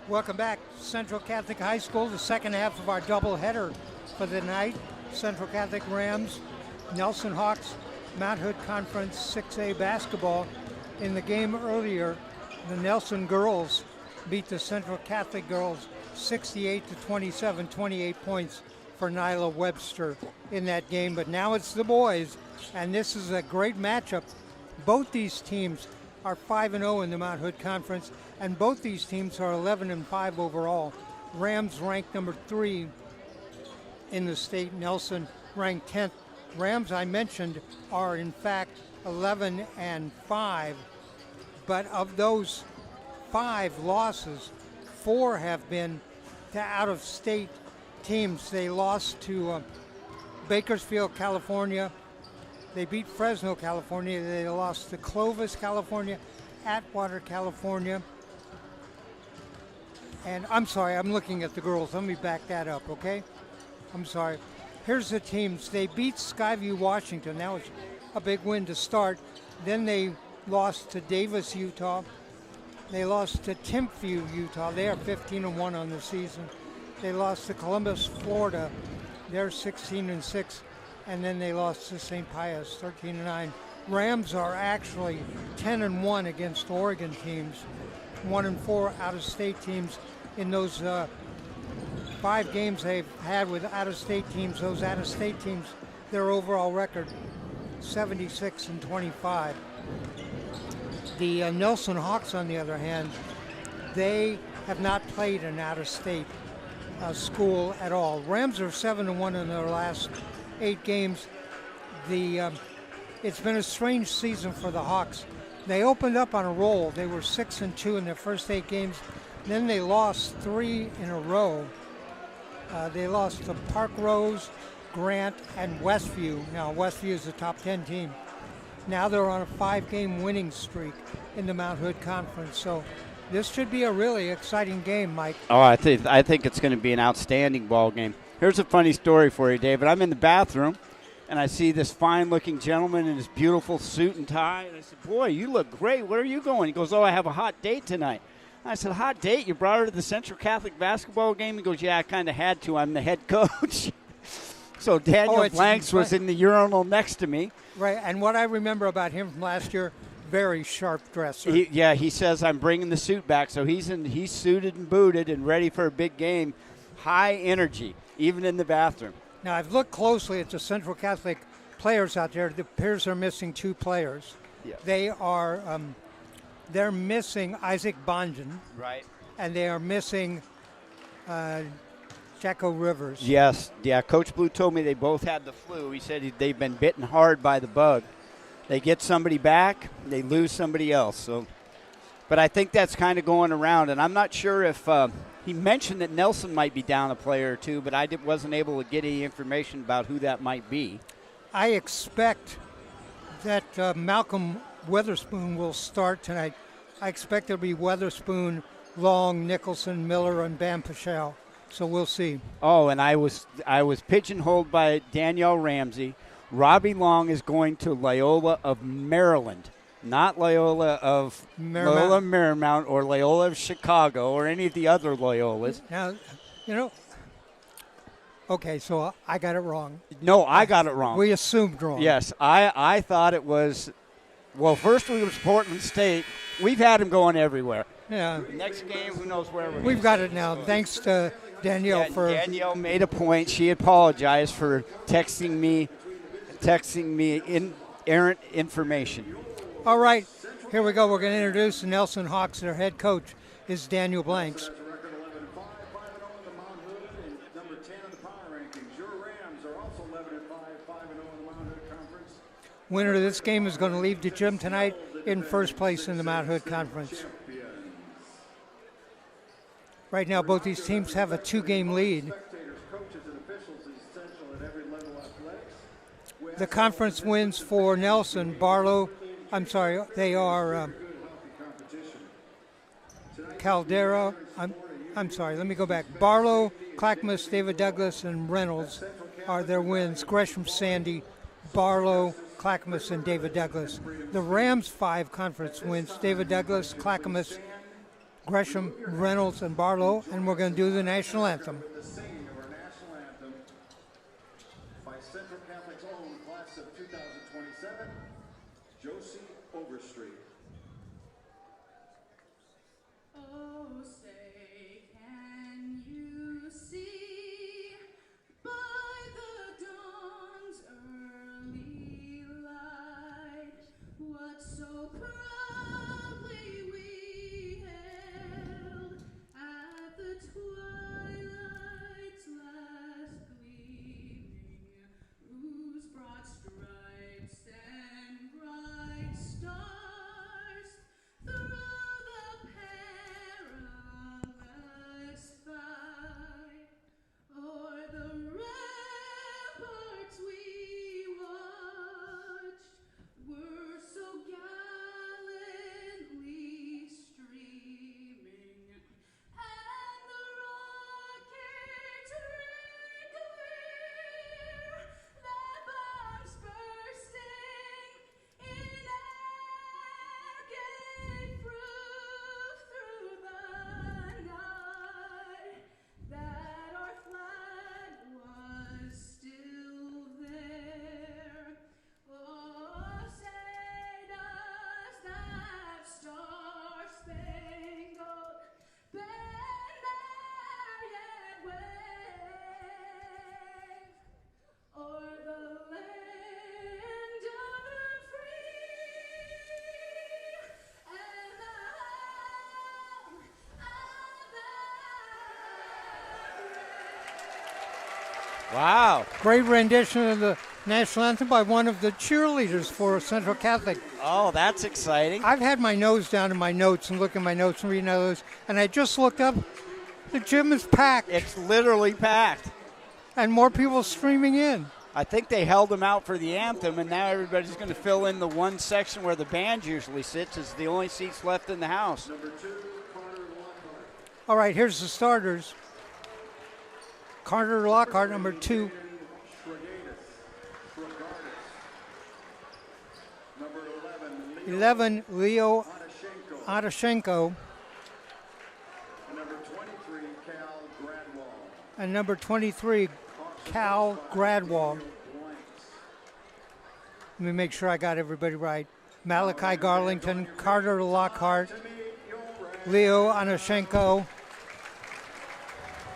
Welcome back, Central Catholic High School, the second half of our doubleheader for the night. Central Catholic Rams, Nelson Hawks, Mount Hood Conference 6A basketball. In the game earlier, the Nelson girls beat the Central Catholic girls 68-27, 28 points for Nyla Webster in that game. But now it's the boys, and this is a great matchup. Both these teams are 5-0 in the Mount Hood Conference, and both these teams are 11-5 overall. Rams ranked number 3 in the state. Nelson ranked 10th. Rams, I mentioned, are in fact 11-5, but of those 5 losses, 4 have been to out-of-state teams. They lost to Bakersfield, California. They beat Fresno, California. They lost to Clovis, California, Atwater, California. And I'm sorry, I'm looking at the girls. Let me back that up, okay? I'm sorry. Here's the teams. They beat Skyview, Washington. That was a big win to start. Then they lost to Davis, Utah. They lost to Timpview, Utah. They are 15-1 on the season. They lost to Columbus, Florida. They're 16-6. And then they lost to St. Pius, 13-9. Rams are actually 10-1 against Oregon teams, 1-4 out-of-state teams. In those 5 games they've had with out-of-state teams, those out-of-state teams, their overall record, 76-25. The Nelson Hawks, on the other hand, they have not played an out-of-state school at all. Rams are 7-1 in their last 8 games. It's been a strange season for the Hawks. They opened up on a roll. They were 6-2 in their first 8 games. Then they lost 3 in a row. They lost to Park Rose, Grant, and Westview. Now, Westview is a top 10 team. Now they're on a 5-game winning streak in the Mount Hood Conference. So this should be a really exciting game, Mike. Oh, I think it's going to be an outstanding ball game. Here's a funny story for you, David. I'm in the bathroom, and I see this fine-looking gentleman in his beautiful suit and tie. And I said, boy, you look great. Where are you going? He goes, oh, I have a hot date tonight. I said, hot date? You brought her to the Central Catholic basketball game? He goes, yeah, I kind of had to. I'm the head coach. So Daniel Blanks was in the urinal next to me. Right, and what I remember about him from last year, very sharp dresser. He says, I'm bringing the suit back. So he's suited and booted and ready for a big game. High energy, even in the bathroom. Now, I've looked closely at the Central Catholic players out there. It appears they're missing 2 players. Yes. They're missing Isaac Bonjan. Right. And they are missing Jacko Rivers. Yes. Yeah, Coach Blue told me they both had the flu. He said they've been bitten hard by the bug. They get somebody back, they lose somebody else. So, but I think that's kind of going around, and I'm not sure if he mentioned that Nelson might be down a player or 2, but I wasn't able to get any information about who that might be. I expect that Malcolm Weatherspoon will start tonight. I expect it'll be Weatherspoon, Long, Nicholson, Miller, and Bam Paschal. So we'll see. Oh, and I was pigeonholed by Danielle Ramsey. Robbie Long is going to Loyola of Maryland, not Loyola of Loyola Marymount or Loyola of Chicago or any of the other Loyolas. Now, okay, so I got it wrong. No, I got it wrong. We assumed wrong. Yes, I thought it was, well, first it was Portland State. We've had him going everywhere. Yeah. Next game, who knows where we're We've got it now, thanks to Danielle. Danielle made a point. She apologized for texting me errant information. All right, here we go. We're going to introduce the Nelson Hawks. Their head coach is Daniel Blanks. Winner of this game is going to leave the gym tonight in first place in the Mount Hood Conference. Right now, both these teams have a 2-game lead. The conference wins for Nelson, they are Caldera. Let me go back. Barlow, Clackamas, David Douglas, and Reynolds are their wins. Gresham, Sandy, Barlow, Clackamas, and David Douglas. The Rams' 5 conference wins: David Douglas, Clackamas, Gresham, Reynolds, and Barlow, and we're going to do the national anthem. The singing of our national anthem by Central Catholic's own class of 2027, Josie Overstreet. Oh, say, can you see by the dawn's early light what so proudly we hailed at the twilight's last gleaming, whose broad stripes and bright stars through the perilous fight o'er the ramparts we watched were so gallantly streaming, and the rockets ring clear, their bombs bursting in air gave proof through the night that our flag was still there. Oh, say does that star-spangled banner yet wave o'er the land of the free and the home of the brave? Wow. Great rendition of the national anthem by one of the cheerleaders for Central Catholic. Oh, that's exciting. I've had my nose down in my notes and looking at my notes and reading those, and I just looked up. The gym is packed, It's literally packed. and more people streaming in. I think they held them out for the anthem, and now everybody's going to fill in the one section where the band usually sits. It's the only seats left in the house. All right, here's the starters. Carter Lockhart, number 2. Number 11, Leo Adashenko. Adashenko. And number 23, Cal Gradwall. And number 23, Cal Gradwall. Let me make sure I got everybody right. Malachi Garlington, Carter Lockhart, Leo Anashenko,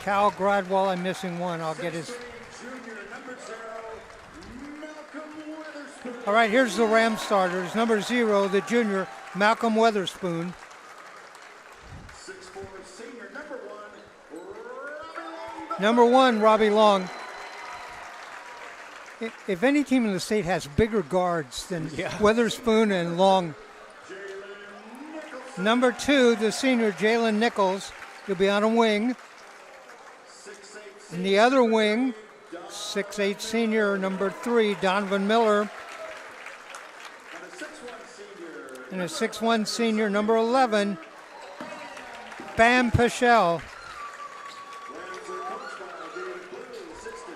Cal Gradwall. I'm missing one. I'll get his. Junior, number 0, Malcolm Witherspoon. All right, here's the Ram starters. Number 0, the junior, Malcolm Weatherspoon. 6'4", senior, number 1, Robbie Long. Number 1, Robbie Long. If any team in the state has bigger guards than Weatherspoon and Long. Number 2, the senior, Jalen Nichols. He'll be on a wing. In the other wing, 6'8" senior, number 3, Donovan Miller. And a 6'1" senior, number 11, Bam Pichel.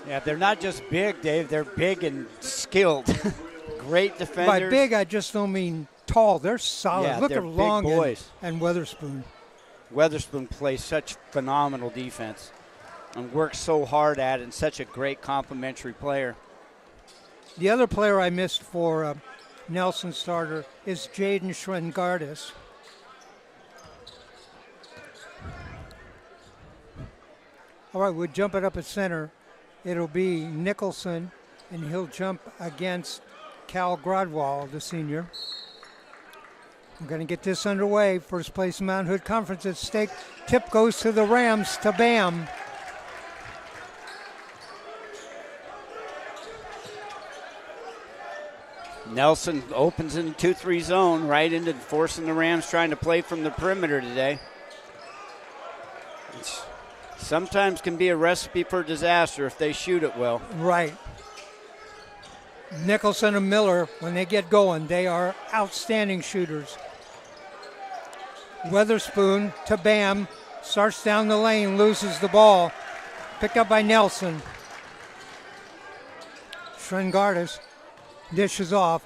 Yeah, they're not just big, Dave. They're big and skilled. Great defenders. By big, I just don't mean tall. They're solid. Yeah, Look they're at big Long boys. and Weatherspoon. Weatherspoon plays such phenomenal defense and works so hard at it, and such a great complimentary player. The other player I missed for Nelson starter is Jaden Shrengardis. All right, we'll jump it up at center. It'll be Nicholson, and he'll jump against Cal Gradwall, the senior. I'm going to get this underway. First place Mount Hood Conference at stake. Tip goes to the Rams, to Bam. Nelson opens in the 2-3 zone, right into forcing the Rams trying to play from the perimeter today. It's sometimes can be a recipe for disaster if they shoot it well. Right. Nicholson and Miller, when they get going, they are outstanding shooters. Weatherspoon to Bam, starts down the lane, loses the ball. Picked up by Nelson. Shrengardis dishes off.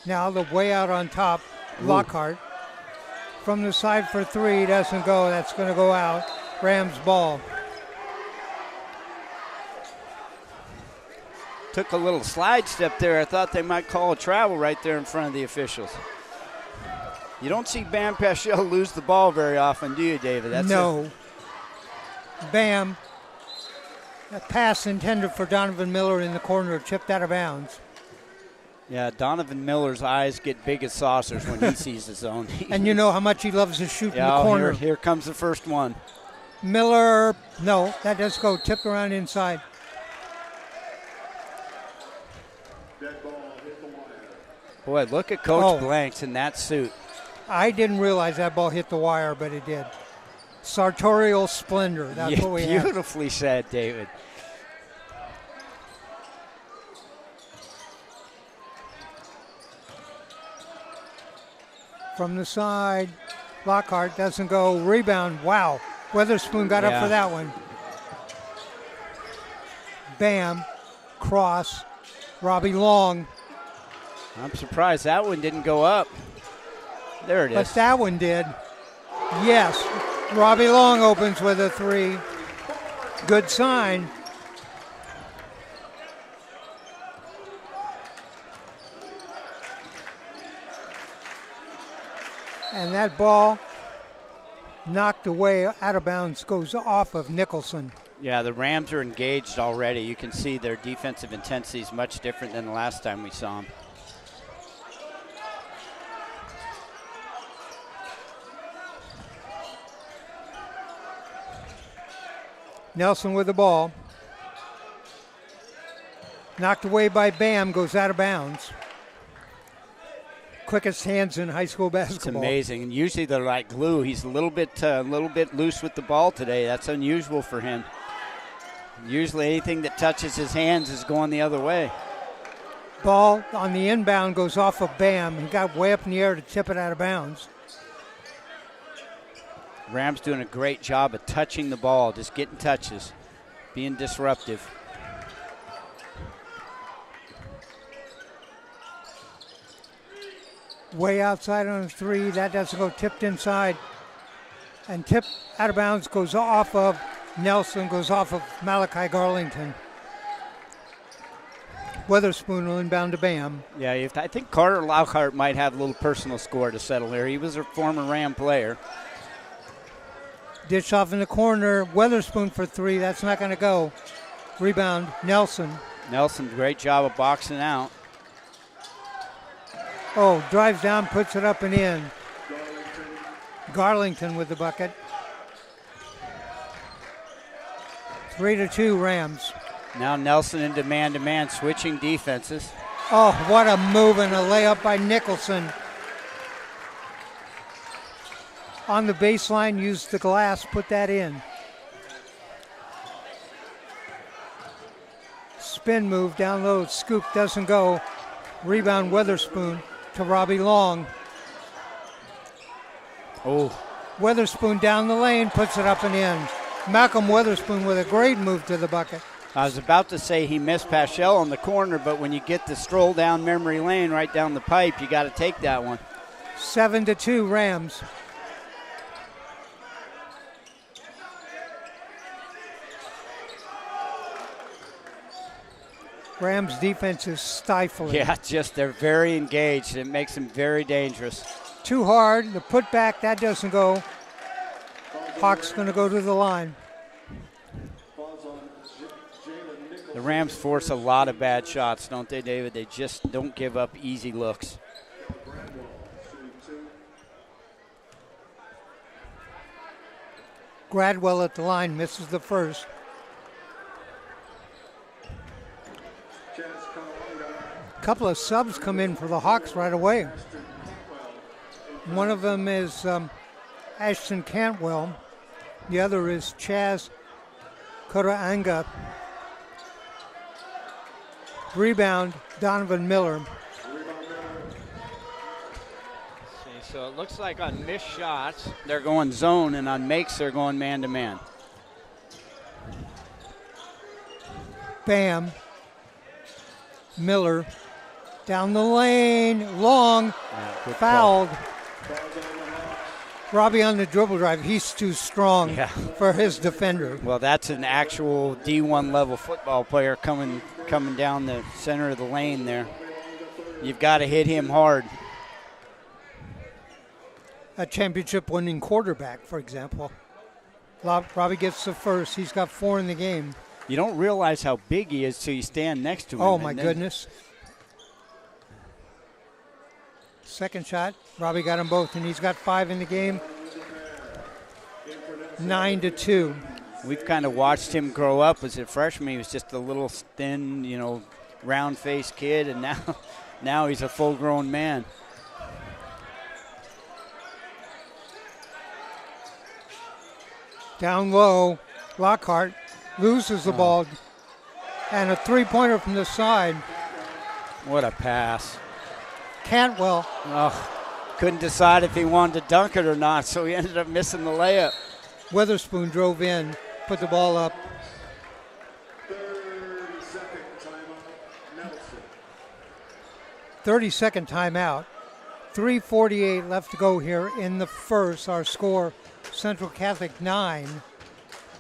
Now the way out on top, Lockhart. from the side for three. Doesn't go. That's going to go out. Rams ball. Took a little slide step there. I thought they might call a travel right there in front of the officials. You don't see Bam Paschal lose the ball very often, do you, David? No. Bam. A pass intended for Donovan Miller in the corner, chipped out of bounds. Yeah, Donovan Miller's eyes get big as saucers when he sees his own. And you know how much he loves to shoot in Yeah, the corner. here comes the first one. Miller, no, that does go. Tipped around inside. Dead ball hit the wire. Boy, look at Coach Oh. Blanks in that suit. I didn't realize that ball hit the wire, but it did. Sartorial splendor. That's Yeah, what we have. beautifully said, David. From the side, Lockhart doesn't go. Rebound. Wow. Weatherspoon got up Yeah. for that one. Bam. Cross. Robbie Long. I'm surprised that one didn't go up. There it But is. that one did. Yes. Robbie Long opens with a three. Good sign. And that ball knocked away out of bounds goes off of Nicholson. Yeah, the Rams are engaged already. You can see their defensive intensity is much different than the last time we saw them. Nelson with the ball. Knocked away by Bam, goes out of bounds. Quickest hands in high school It's basketball. amazing. And usually they're like glue. He's a little bit loose with the ball today. That's unusual for him. Usually anything that touches his hands is going the other way. Ball on the inbound goes off of Bam. He got way up in the air to tip it out of bounds. Rams doing a great job of touching the ball, just getting touches, being disruptive. Way outside on a three. That doesn't go. Tipped inside. And tipped out of bounds goes off of Nelson, goes off of Malachi Garlington. Weatherspoon will inbound to Bam. Yeah, I think Carter Lockhart might have a little personal score to settle here. He was a former Ram player. Dish off in the corner. Weatherspoon for three. That's not going to go. Rebound, Nelson. Nelson, great job of boxing out. Oh, drives down, puts it up and in. Garlington with the bucket. 3-2 Rams. Now Nelson into man-to-man, switching defenses. Oh, what a move and a layup by Nicholson. On the baseline, used the glass, put that in. Spin move, down low, scoop, doesn't go. Rebound, Weatherspoon to Robbie Long. Oh, Weatherspoon down the lane, puts it up and in. Malcolm Weatherspoon with a great move to the bucket. I was about to say he missed Paschal on the corner, but when you get the stroll down memory lane right down the pipe, you got to take that one. 7-2 Rams. Rams defense is stifling. Yeah, they're very engaged. It makes them very dangerous. Too hard. The putback, that doesn't go. Hawks going to go to the line. The Rams force a lot of bad shots, don't they, David? They just don't give up easy looks. Gradwell at the line, misses the first. A couple of subs come in for the Hawks right away. One of them is Ashton Cantwell. The other is Chaz Koraanga. Rebound, Donovan Miller. So it looks like on missed shots, they're going zone, and on makes, they're going man-to-man. Bam. Miller. Down the lane. Long. Yeah, good Fouled. Robbie on the dribble drive, he's too strong Yeah. for his defender. Well, that's an actual D1 level football player coming down the center of the lane there. You've got to hit him hard. A championship winning quarterback, for example. Robbie gets the first. He's got 4 in the game. You don't realize how big he is till you stand next to him. Oh, my and then- goodness. Second shot. Robbie got them both, and he's got 5 in the game. 9-2. We've kind of watched him grow up as a freshman. He was just a little thin, round-faced kid, and now he's a full-grown man. Down low. Lockhart loses the ball. And a three-pointer from the side. What a pass. Cantwell. Oh, couldn't decide if he wanted to dunk it or not, so he ended up missing the layup. Witherspoon drove in, put the ball up. 30-second timeout, Nelson. 30-second timeout. 3:48 left to go here in the first. Our score, Central Catholic 9,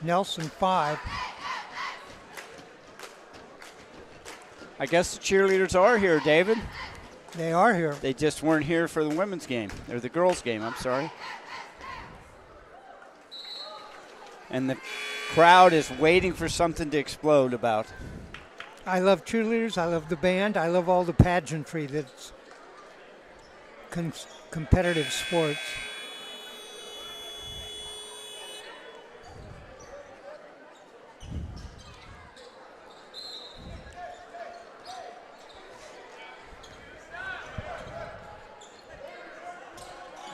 Nelson 5. I guess the cheerleaders are here, David. They are here. They just weren't here for the women's game, or the girls' game, I'm sorry. And the crowd is waiting for something to explode about. I love cheerleaders. I love the band. I love all the pageantry that's competitive sports.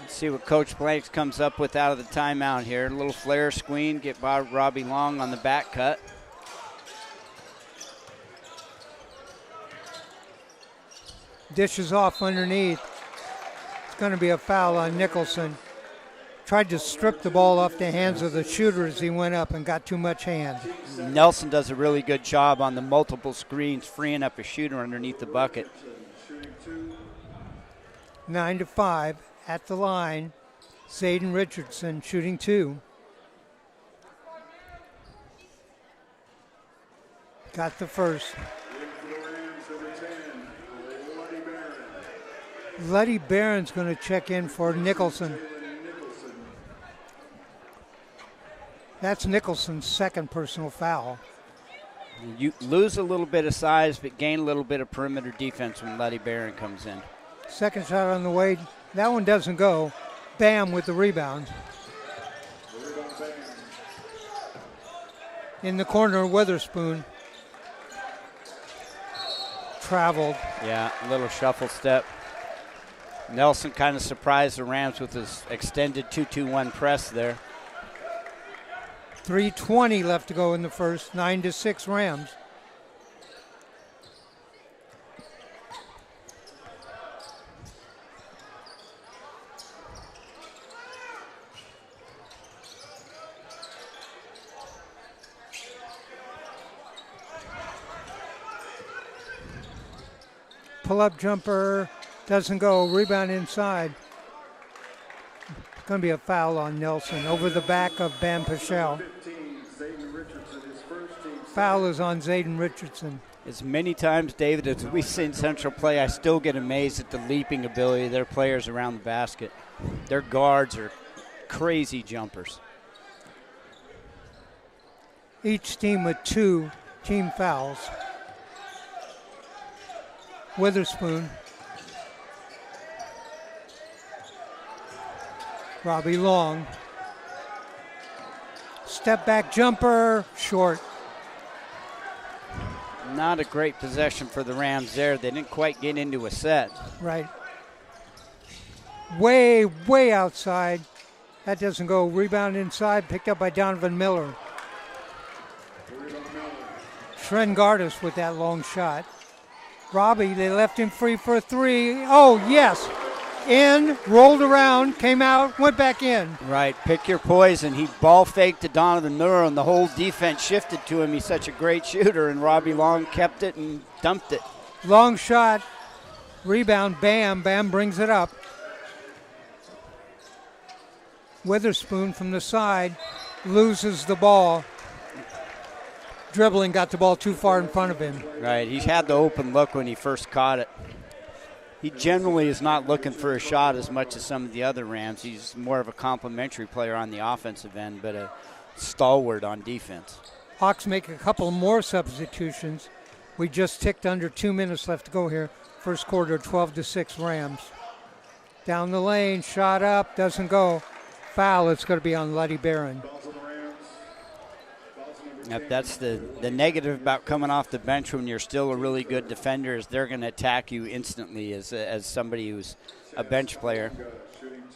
Let's see what Coach Blanks comes up with out of the timeout here. A little flare screen, get Robbie Long on the back cut. Dishes off underneath. It's going to be a foul on Nicholson. Tried to strip the ball off the hands of the shooter as he went up and got too much hand. Nelson does a really good job on the multiple screens, freeing up a shooter underneath the bucket. 9-5 at the line. Zayden Richardson shooting 2. Got the first. Letty Barron's going to check in for Nicholson. That's Nicholson's second personal foul. You lose a little bit of size, but gain a little bit of perimeter defense when Letty Barron comes in. Second shot on the way. That one doesn't go. Bam with the rebound. In the corner, Witherspoon. Traveled. Yeah, a little shuffle step. Nelson kind of surprised the Rams with his extended 2-2-1 press there. 3:20 left to go in the first. 9-6 Rams. Pull-up jumper doesn't go. Rebound inside. It's going to be a foul on Nelson over the back of Bam Paschal. 15, Zayden Richardson, his first team. Foul is on Zayden Richardson. As many times, David, as we've seen Central play, I still get amazed at the leaping ability of their players around the basket. Their guards are crazy jumpers. Each team with 2 team fouls. Witherspoon. Robbie Long. Step back jumper, short. Not a great possession for the Rams there. They didn't quite get into a set. Right. Way, way outside. That doesn't go. Rebound inside, picked up by Donovan Miller. Shrengardis with that long shot. Robbie, they left him free for a 3. Oh, yes. In, rolled around, came out, went back in. Right, pick your poison. He ball faked to Donovan Miller, and the whole defense shifted to him. He's such a great shooter, and Robbie Long kept it and dumped it. Long shot. Rebound, Bam. Bam brings it up. Witherspoon from the side loses the ball. Dribbling, got the ball too far in front of him. Right, he had the open look when he first caught it. He generally is not looking for a shot as much as some of the other Rams. He's more of a complimentary player on the offensive end, but a stalwart on defense. Hawks make a couple more substitutions. We just ticked under 2 minutes left to go here. First quarter, 12-6 Rams. Down the lane, shot up, doesn't go. Foul, it's going to be on Luddy Barron. Yep, that's the negative about coming off the bench when you're still a really good defender is they're going to attack you instantly as somebody who's a bench player.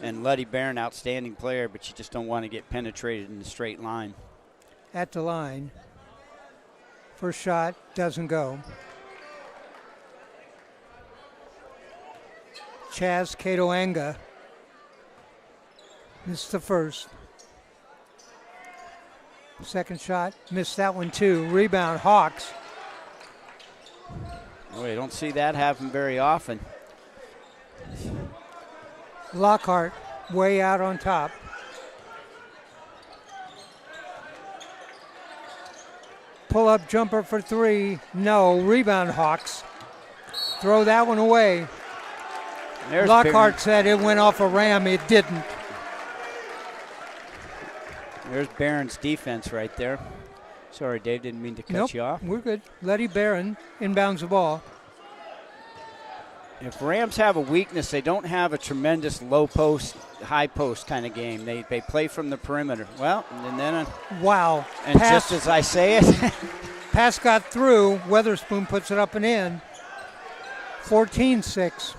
And Luddy Barron, outstanding player, but you just don't want to get penetrated in the straight line. At the line. First shot doesn't go. Chaz Katoanga missed the first. Second shot, missed that one too. Rebound, Hawks. Boy, you don't see that happen very often. Lockhart way out on top. Pull-up jumper for three. No. Rebound, Hawks. Throw that one away. There's Lockhart said it went off a ram. It didn't. There's Barron's defense right there. Sorry, Dave, didn't mean to cut you off. We're good. Letty Barron inbounds the ball. If Rams have a weakness, they don't have a tremendous low post, high post kind of game. They play from the perimeter. Well, and then Wow. and Pass, just as I say it, pass got through. Weatherspoon puts it up and in. 14-6.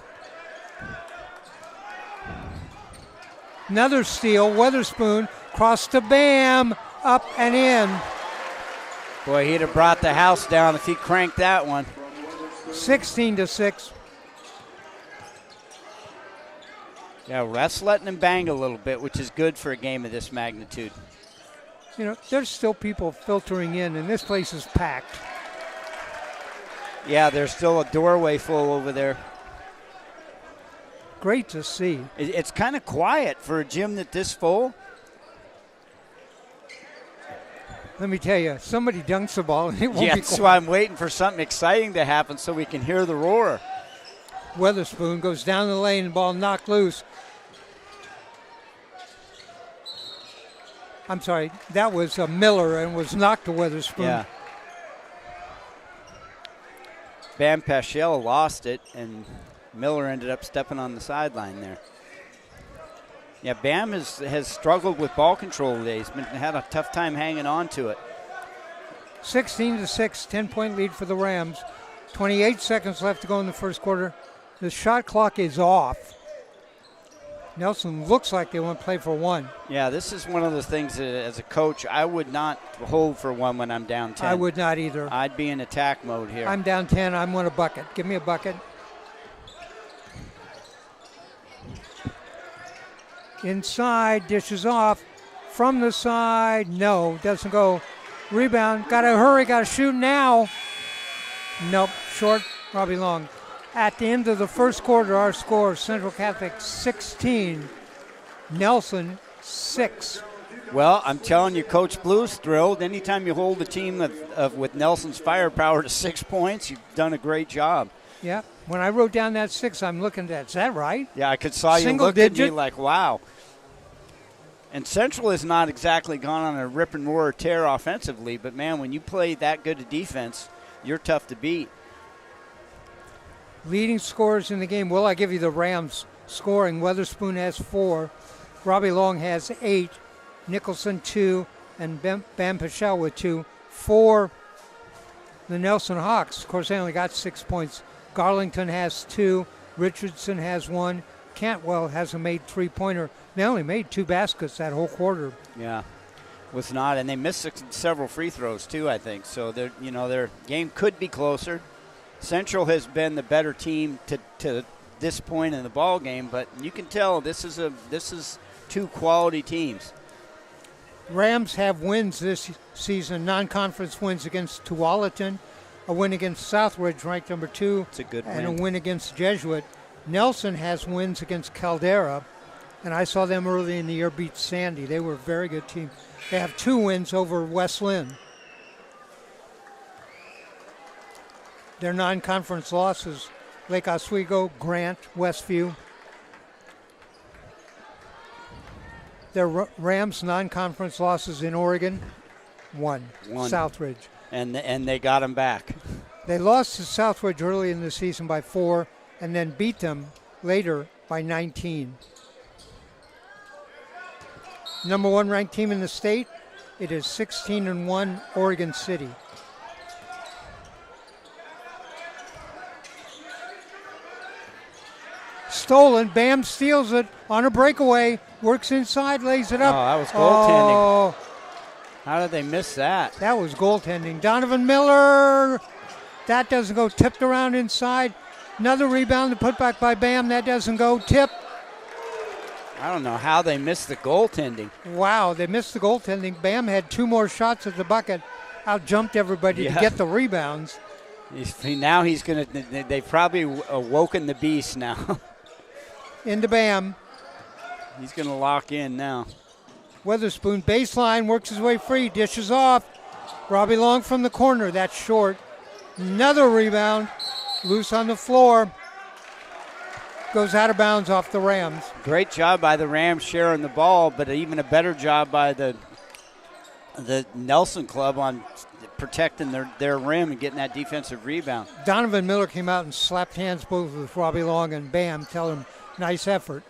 Another steal. Weatherspoon cross to Bam. Up and in. boy, he'd have brought the house down if he cranked that one. 16-6. Yeah, refs letting him bang a little bit, which is good for a game of this magnitude. You know, there's still people filtering in, and this place is packed. Yeah, there's still a doorway full over there. Great to see. It's kind of quiet for a gym that this full. Let me tell you, somebody dunks the ball, and it won't Yeah, be that's quiet. why I'm waiting for something exciting to happen so we can hear the roar. Weatherspoon goes down the lane, the ball knocked loose. I'm sorry, that was Miller and was knocked to Weatherspoon. Yeah. Bam Paschal lost it, and Miller ended up stepping on the sideline there. Yeah, Bam has struggled with ball control today. He's had a tough time hanging on to it. 16-6, 10-point lead for the Rams. 28 seconds left to go in the first quarter. The shot clock is off. Nelson looks like they want to play for one. Yeah, this is one of the things that as a coach, I would not hold for one when I'm down 10. I would not either. I'd be in attack mode here. I'm down 10. I want a bucket. Give me a bucket. Inside, dishes off. From the side, no, doesn't go. Rebound, got to hurry, got to shoot now. Nope, short, Robbie Long. At the end of the first quarter, our score, Central Catholic 16, Nelson 6. Well, I'm telling you, Coach Blue's thrilled. Anytime you hold the team with Nelson's firepower to 6 points, you've done a great job. Yeah, when I wrote down that 6, I'm looking at that. Is that right? Yeah, I saw you Single look at me digit? like, wow. And Central has not exactly gone on a rip and roar tear offensively, but, man, when you play that good a defense, you're tough to beat. Leading scorers in the game. Well, I give you the Rams scoring. Weatherspoon has 4. Robbie Long has 8. Nicholson 2. And Bam Paschal with 2. For the Nelson Hawks, of course, they only got 6 points. Garlington has 2. Richardson has 1. Cantwell has a made 3-pointer. They only made 2 baskets that whole quarter. Yeah, was not. And they missed several free throws, too, I think. So, their game could be closer. Central has been the better team to this point in the ball game, but you can tell this is 2 quality teams. Rams have wins this season, non-conference wins against Tualatin, a win against Southridge, ranked number 2. It's a good and win. a win against Jesuit. Nelson has wins against Caldera, And I saw them early in the year beat Sandy. They were a very good team. They have 2 wins over West Lynn. Their non-conference losses, Lake Oswego, Grant, Westview. Their Rams non-conference losses in Oregon, 1. Southridge. And they got them back. They lost to Southridge early in the season by 4 and then beat them later by 19. Number 1 ranked team in the state, it is 16-1 Oregon City. Stolen, Bam steals it on a breakaway, works inside, lays it up. Oh, that was goaltending. Oh, How did they miss that? that was goaltending. Donovan Miller, that doesn't go, tipped around inside. Another rebound, the putback by Bam, that doesn't go, tip. I don't know how they missed the goaltending. Wow, they missed the goaltending. Bam had 2 more shots at the bucket, out-jumped everybody to Yeah. get the rebounds. Now he's going to, they've probably awoken the beast now. Into Bam. He's going to lock in now. Weatherspoon baseline, works his way free, dishes off. Robbie Long from the corner, that's short. Another rebound, loose on the floor. Goes out of bounds off the Rams. Great job by the Rams sharing the ball, but even a better job by the Nelson Club on protecting their rim and getting that defensive rebound. Donovan Miller came out and slapped hands both with Robbie Long and Bam, telling him, nice effort.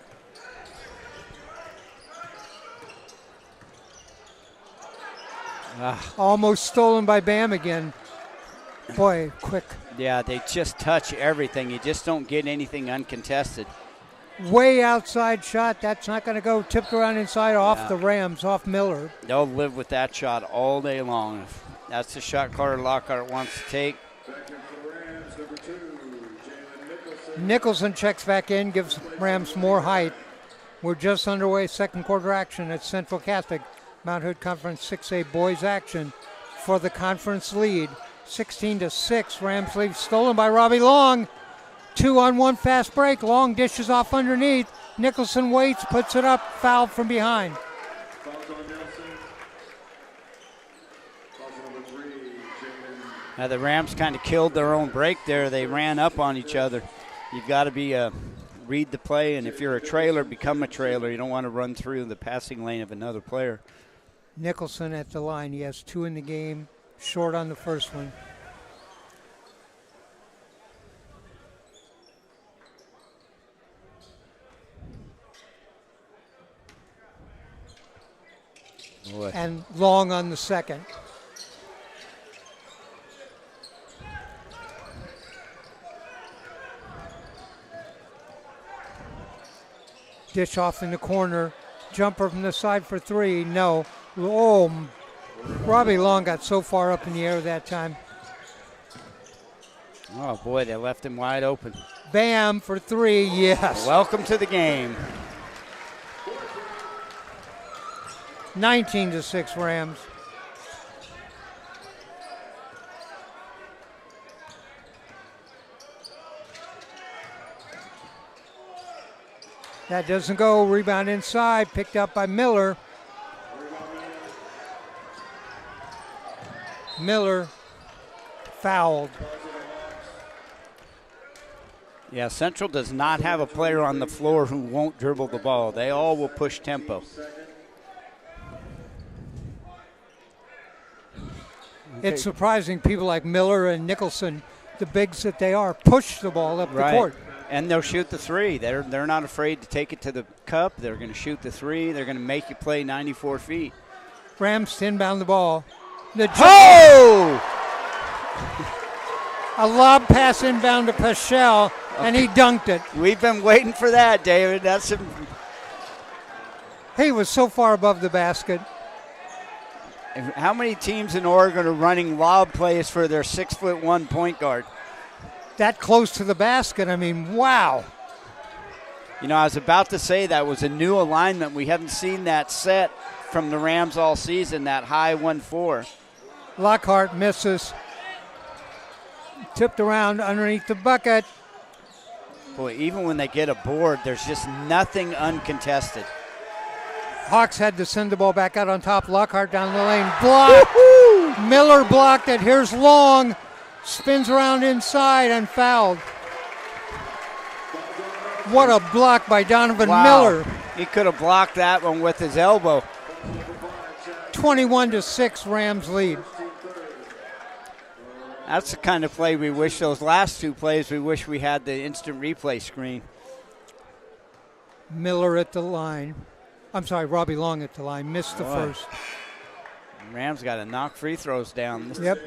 Almost stolen by Bam again. Boy, quick. Yeah, they just touch everything. You just don't get anything uncontested. Way outside shot. That's not going to go. Tipped around inside off the Rams, off Miller. They'll live with that shot all day long. If that's the shot Carter Lockhart wants to take. Back in for the Rams, number 2, Jalen Nicholson. Nicholson checks back in, gives Rams more height. We're just underway, second quarter action at Central Catholic. Mount Hood Conference 6A boys action for the conference lead. 16-6, Rams lead, stolen by Robbie Long. 2-on-1 fast break. Long dishes off underneath. Nicholson waits, puts it up, fouled from behind. Fouls on Nelson. Fouls on number 3, Jalen. Now the Rams kind of killed their own break there. They ran up on each other. You've got to be read the play, and if you're a trailer, become a trailer. You don't want to run through the passing lane of another player. Nicholson at the line. He has 2 in the game, short on the first one. Boy. And Long on the second. Dish off in the corner. Jumper from the side for 3. No. Oh, Robbie Long got so far up in the air that time. Oh, boy, they left him wide open. Bam for 3. Yes. Welcome to the game. 19-6 Rams. That doesn't go. Rebound inside. Picked up by Miller. Miller fouled. Yeah, Central does not have a player on the floor who won't dribble the ball. They all will push tempo. It's surprising people like Miller and Nicholson, the bigs that they are, push the ball up the court. And they'll shoot the 3. They're not afraid to take it to the cup. They're going to shoot the 3. They're going to make you play 94 feet. Rams to inbound the ball. Oh! A lob pass inbound to Paschal, and he dunked it. We've been waiting for that, David. He was so far above the basket. How many teams in Oregon are running lob plays for their 6'1" point guard? That close to the basket, I mean, wow. You know, I was about to say that was a new alignment. We haven't seen that set from the Rams all season, that high 1-4. Lockhart misses. Tipped around underneath the bucket. Boy, even when they get a board, there's just nothing uncontested. Hawks had to send the ball back out on top. Lockhart down the lane. Blocked. Miller blocked it. Here's Long. Spins around inside and fouled. What a block by Donovan Miller. He could have blocked that one with his elbow. 21-6 Rams lead. That's the kind of play we wish, those last two plays, we wish we had the instant replay screen. Miller at the line. I'm sorry, Robbie Long at the line. Missed the first. Rams got to knock free throws down. Yep.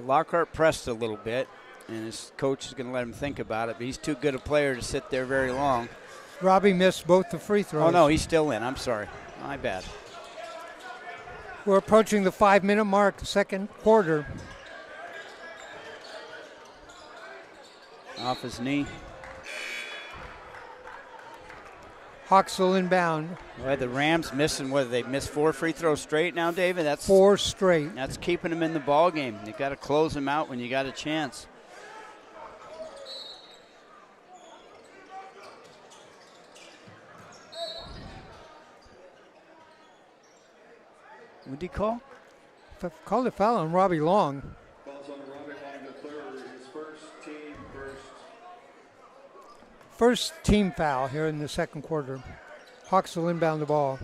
Lockhart pressed a little bit, and his coach is going to let him think about it, but he's too good a player to sit there very long. Robbie missed both the free throws. Oh, no, he's still in. I'm sorry. My bad. We're approaching the 5-minute mark, second quarter. Off his knee. Hawks will inbound. Boy, the Rams missing, whether they missed 4 free throws straight now, David? That's 4 straight. That's keeping them in the ball game. You got to close them out when you got a chance. What did he call? Called a foul on Robbie Long. Falls on Robbie Long the third, his first team first. First team foul here in the second quarter. Hawks will inbound the ball.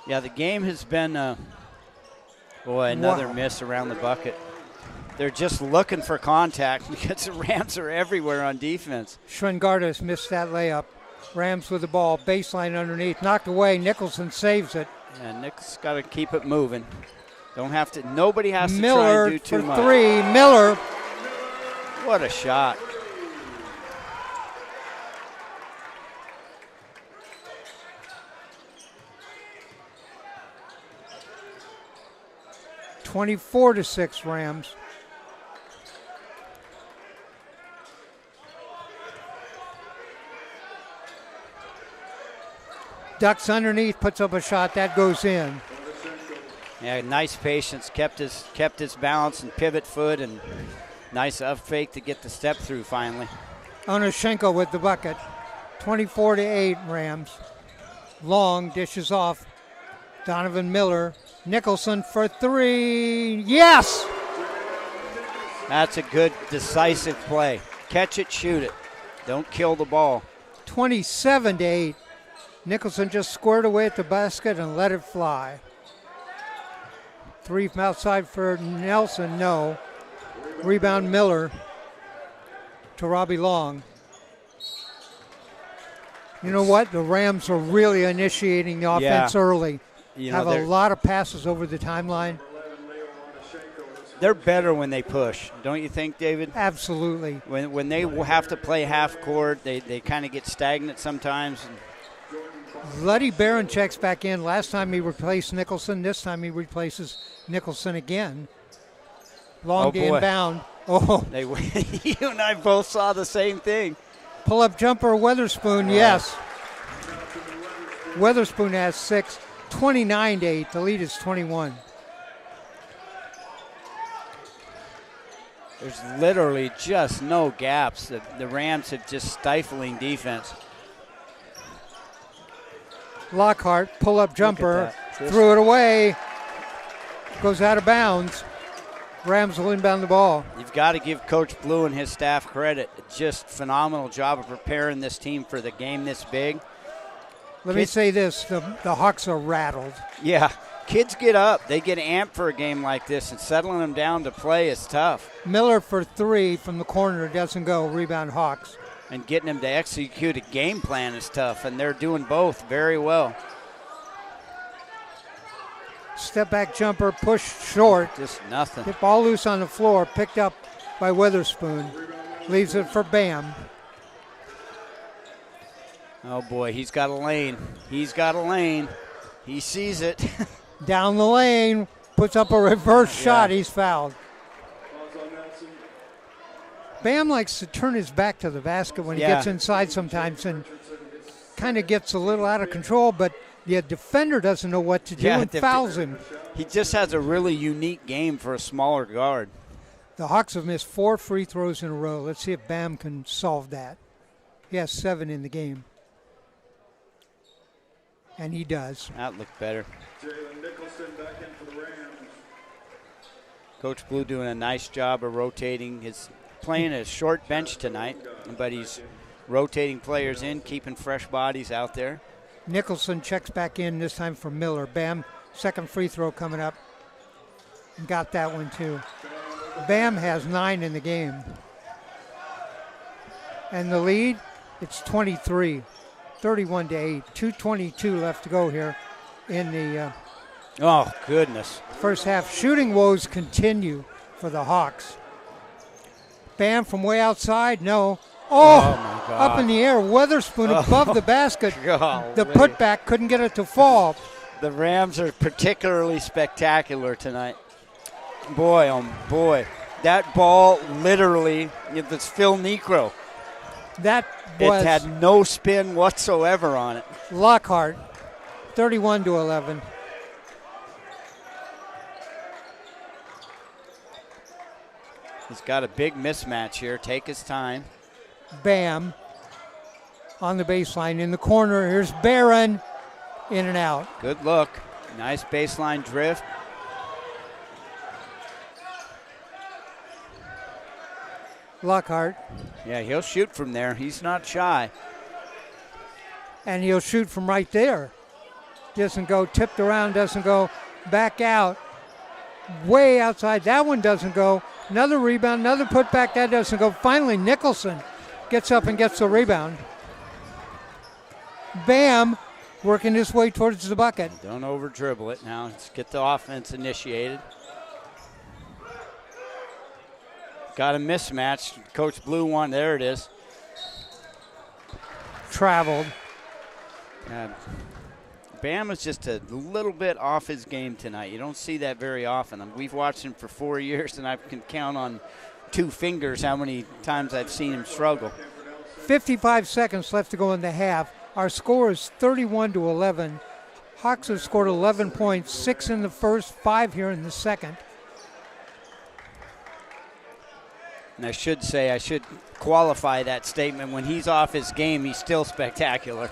Yeah, the game has been, another miss around the bucket. They're just looking for contact because the Rams are everywhere on defense. Schwengardis missed that layup. Rams with the ball, baseline underneath, knocked away. Nicholson saves it. Yeah, Nick's got to keep it moving. Nobody has to Miller try and do too for much. 3. Miller. What a shot. (24-6) Rams. Ducks underneath, puts up a shot that goes in. Yeah, nice patience. Kept his balance and pivot foot, and nice up fake to get the step through finally. Onashenko with the bucket. 24-8 Rams. Long dishes off. Donovan Miller. Nicholson for 3. Yes! That's a good, decisive play. Catch it, shoot it. Don't kill the ball. 27-8. Nicholson just squared away at the basket and let it fly. 3 from outside for Nelson, no. Rebound Miller to Robbie Long. You know what? The Rams are really initiating the offense early. Have a lot of passes over the timeline. They're better when they push, don't you think, David? Absolutely. When they have to play half court, they kind of get stagnant sometimes. Luddy Barron checks back in. Last time he replaced Nicholson. This time he replaces Nicholson again. Long to inbound. Oh, you and I both saw the same thing. Pull-up jumper, Weatherspoon, yes. Weatherspoon has 6. 29-8. The lead is 21. There's literally just no gaps. The Rams have just stifling defense. Lockhart, pull-up jumper, threw it away. Goes out of bounds. Rams will inbound the ball. You've got to give Coach Blue and his staff credit. Just phenomenal job of preparing this team for the game this big. Let me say this, the Hawks are rattled. Yeah, kids get up. They get amped for a game like this, and settling them down to play is tough. Miller for 3 from the corner, doesn't go. Rebound Hawks. And getting them to execute a game plan is tough, and they're doing both very well. Step back jumper, push short. Just nothing. Hit ball loose on the floor, picked up by Weatherspoon. Leaves it for Bam. Oh, boy, he's got a lane. He's got a lane. He sees it. Down the lane, puts up a reverse shot. He's fouled. Bam likes to turn his back to the basket when he gets inside sometimes, and kind of gets a little out of control, but the defender doesn't know what to do and fouls him. He just has a really unique game for a smaller guard. The Hawks have missed 4 free throws in a row. Let's see if Bam can solve that. He has 7 in the game. And he does. That looked better. Jalen Nicholson back in for the Rams. Coach Blue doing a nice job of rotating. He's playing a short bench tonight, but he's rotating players in, keeping fresh bodies out there. Nicholson checks back in, this time for Miller. Bam, second free throw coming up. Got that one too. Bam has 9 in the game. And the lead, it's 23, 31-8. 2:22 left to go here in the Oh, goodness. first half. Shooting woes continue for the Hawks. Bam from way outside, no. Oh, my God. up in the air. Weatherspoon above the basket. Golly. The putback couldn't get it to fall. The Rams are particularly spectacular tonight. Boy, oh boy. That ball literally, it's Phil Necro. That was It had no spin whatsoever on it. Lockhart, 31-11. He's got a big mismatch here. Take his time. Bam on the baseline in the corner. Here's Barron, in and out. Good look. Nice baseline drift. Lockhart, Yeah, he'll shoot from there. He's not shy. and he'll shoot from right there. Doesn't go tipped around, doesn't go back out. Way outside. That one doesn't go. Another rebound, another putback. That doesn't go. Finally, Nicholson gets up and gets the rebound. Bam working his way towards the bucket. Don't over dribble it now. Let's get the offense initiated. Got a mismatch. Coach Blue won. There it is. Traveled. Bam is just a little bit off his game tonight. You don't see that very often. We've watched him for 4 years, and I can count on 2 fingers how many times I've seen him struggle. 55 seconds left to go in the half. Our score is 31-11. Hawks have scored 11 points, 6 in the first, 5 here in the second. And I should qualify that statement. When he's off his game, he's still spectacular.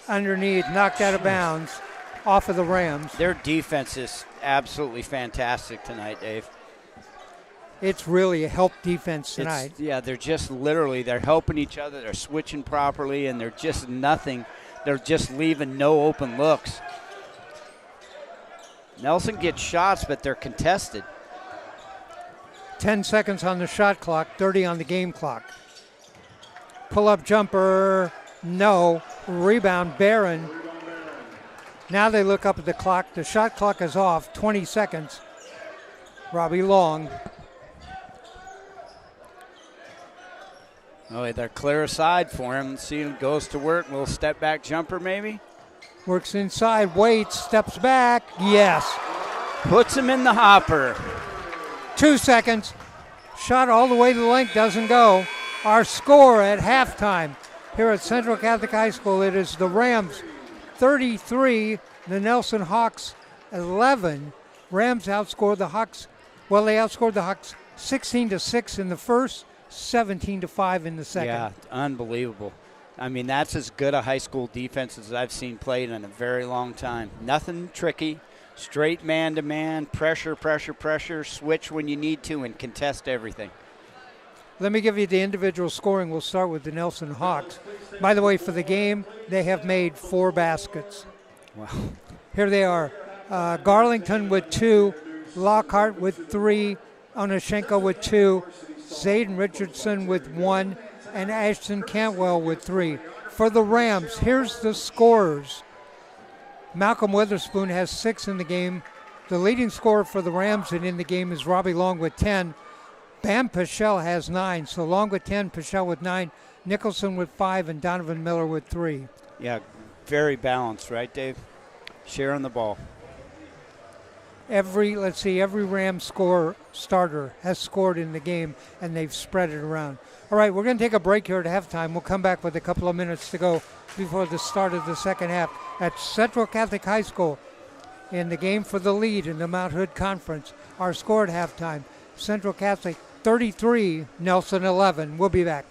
Underneath, knocked out of bounds, off of the Rams. Their defense is absolutely fantastic tonight, Dave. It's really a help defense tonight. They're just literally, they're helping each other. They're switching properly, and they're just nothing. They're just leaving no open looks. Nelson gets shots, but they're contested. 10 seconds on the shot clock, 30 on the game clock. Pull-up jumper, no. Rebound, Barron. Now they look up at the clock. The shot clock is off, 20 seconds. Robbie Long. Oh, they're clear aside for him. See him goes to work. Little step back jumper maybe. Works inside, waits, steps back. Yes. Puts him in the hopper. 2 seconds. Shot all the way to the length, doesn't go. Our score at halftime here at Central Catholic High School, it is the Rams 33, the Nelson Hawks 11. Rams outscored the Hawks. Well, they outscored the Hawks 16-6 in the first, 17-5 in the second. Yeah, unbelievable. I mean, that's as good a high school defense as I've seen played in a very long time. Nothing tricky. Straight man-to-man, pressure, pressure, pressure, switch when you need to, and contest everything. Let me give you the individual scoring. We'll start with the Nelson Hawks. By the way, for the game, they have made 4 baskets. Wow. Here they are. Garlington with 2, Lockhart with 3, Onashenko with 2, Zayden Richardson with 1, and Ashton Cantwell with 3. For the Rams, here's the scorers. Malcolm Witherspoon has 6 in the game. The leading scorer for the Rams and in the game is Robbie Long with 10. Bam Pichel has 9, so Long with 10, Pichel with 9, Nicholson with 5, and Donovan Miller with 3. Yeah, very balanced, right, Dave? Sharing the ball. every Ram starter has scored in the game, and they've spread it around. All right, we're going to take a break here at halftime. We'll come back with a couple of minutes to go before the start of the second half at Central Catholic High School in the game for the lead in the Mount Hood Conference. Our score at halftime, Central Catholic 33, Nelson 11. We'll be back.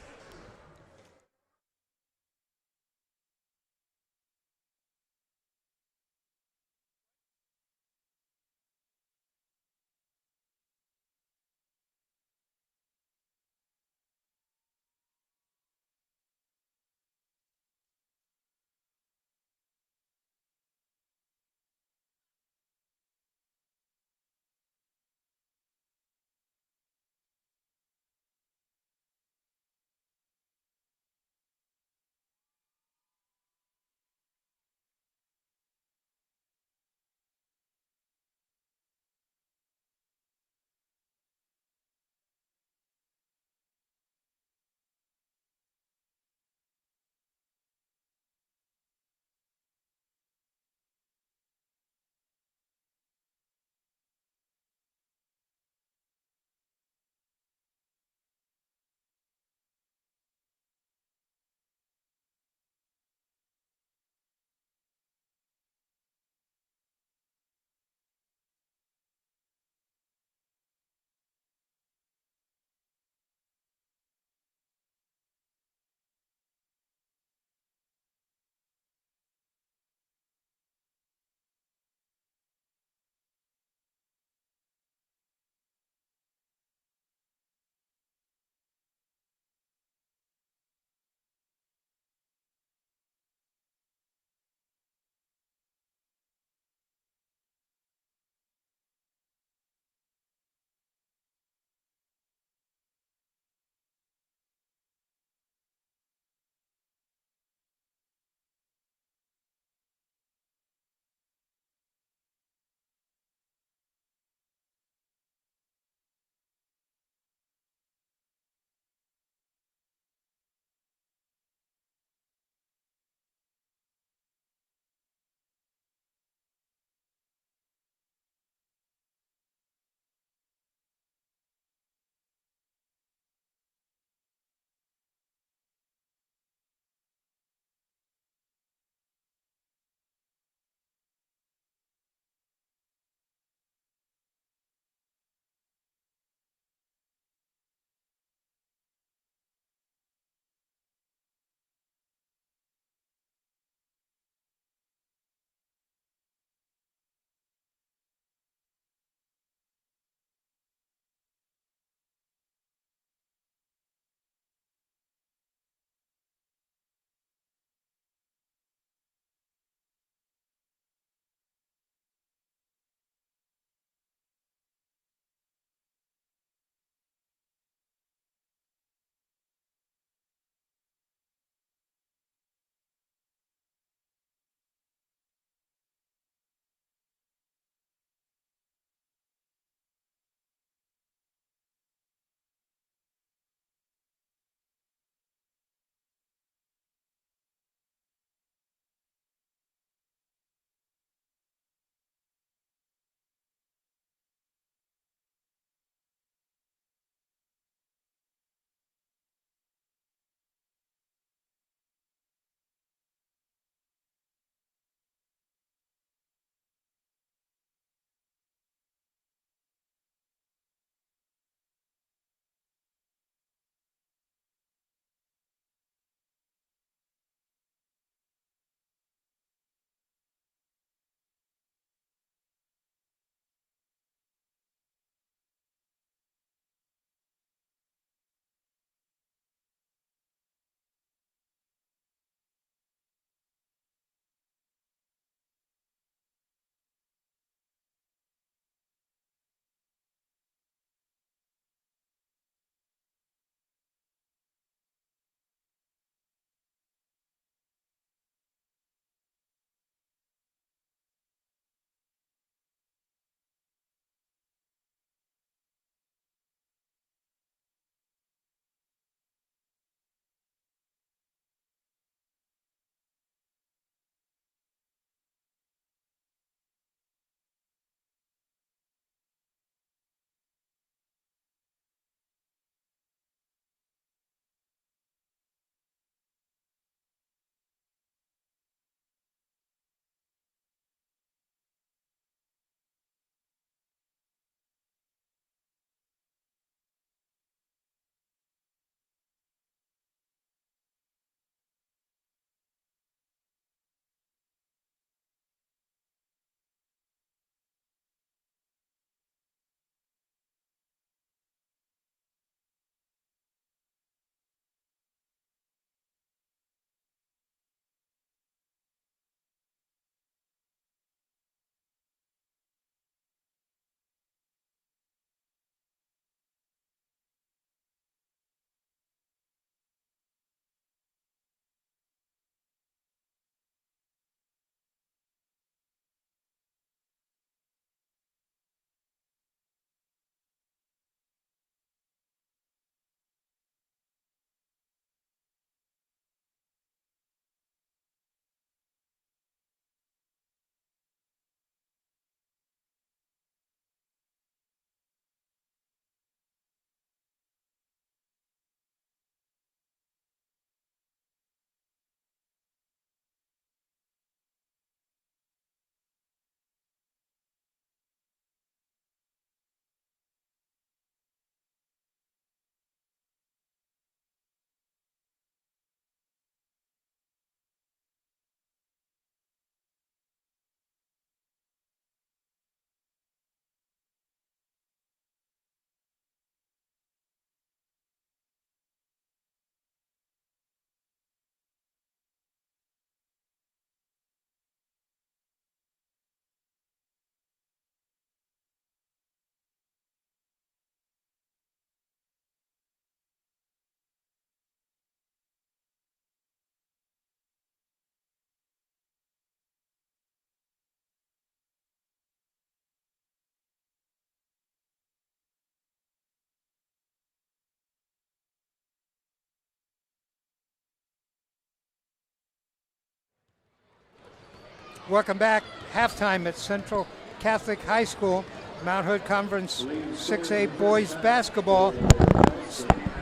Welcome back. Halftime at Central Catholic High School. Mount Hood Conference 6A boys basketball.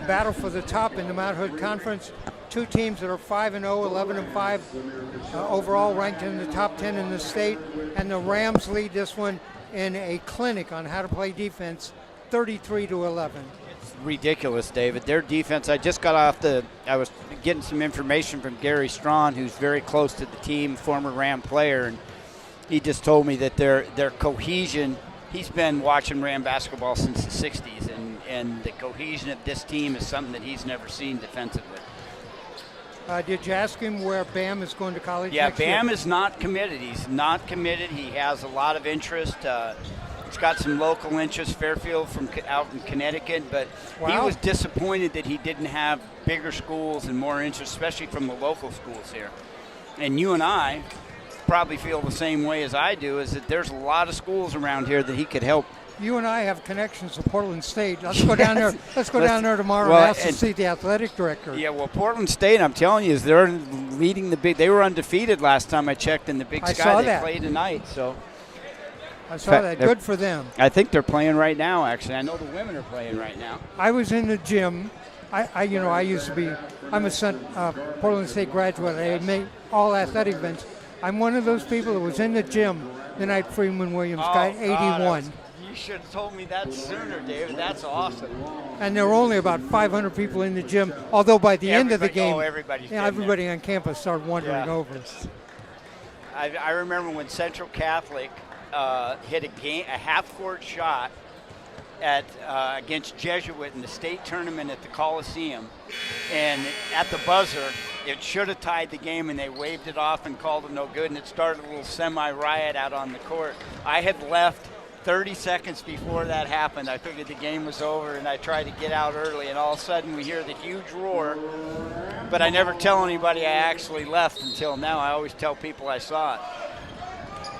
Battle for the top in the Mount Hood Conference. Two teams that are 5-0, 11-5 overall, ranked in the top 10 in the state. And the Rams lead this one in a clinic on how to play defense, 33-11. Ridiculous, David. Their defense, I was getting some information from Gary Strawn, who's very close to the team, former Ram player, and he just told me that their cohesion, he's been watching Ram basketball since the 60s, and the cohesion of this team is something that he's never seen defensively. Did you ask him where Bam is going to college Yeah, next year? Bam is not committed. He's not committed. He has a lot of interest. He's got some local interest, Fairfield from out in Connecticut, but he Wow. was disappointed that he didn't have bigger schools and more interest, especially from the local schools here. And you and I probably feel the same way as I do, is that there's a lot of schools around here that he could help. You and I have connections to Portland State. Let's go down there. Let's go down there tomorrow Well, and ask to and- see the athletic director. Yeah, well, Portland State, I'm telling you, is they're leading the big. They were undefeated last time I checked in the Big I Sky. saw They that. play tonight, so I saw that. they're- Good for them. I think they're playing right now. Actually, I know the women are playing right now. I was in the gym. I used to be. I'm a Portland State graduate. I made all athletic events. I'm one of those people that was in the gym the night Freeman Williams got 81. You should have told me that sooner, David. That's awesome. And there were only about 500 people in the gym. Although by the end of the game, everybody's been everybody on campus started wandering Yeah. over. I remember when Central Catholic hit a half-court shot against Jesuit in the state tournament at the Coliseum, and at the buzzer, it should have tied the game, and they waved it off and called it no good, and it started a little semi-riot out on the court. I had left 30 seconds before that happened. I figured the game was over, and I tried to get out early, and all of a sudden we hear the huge roar, but I never tell anybody I actually left until now. I always tell people I saw it.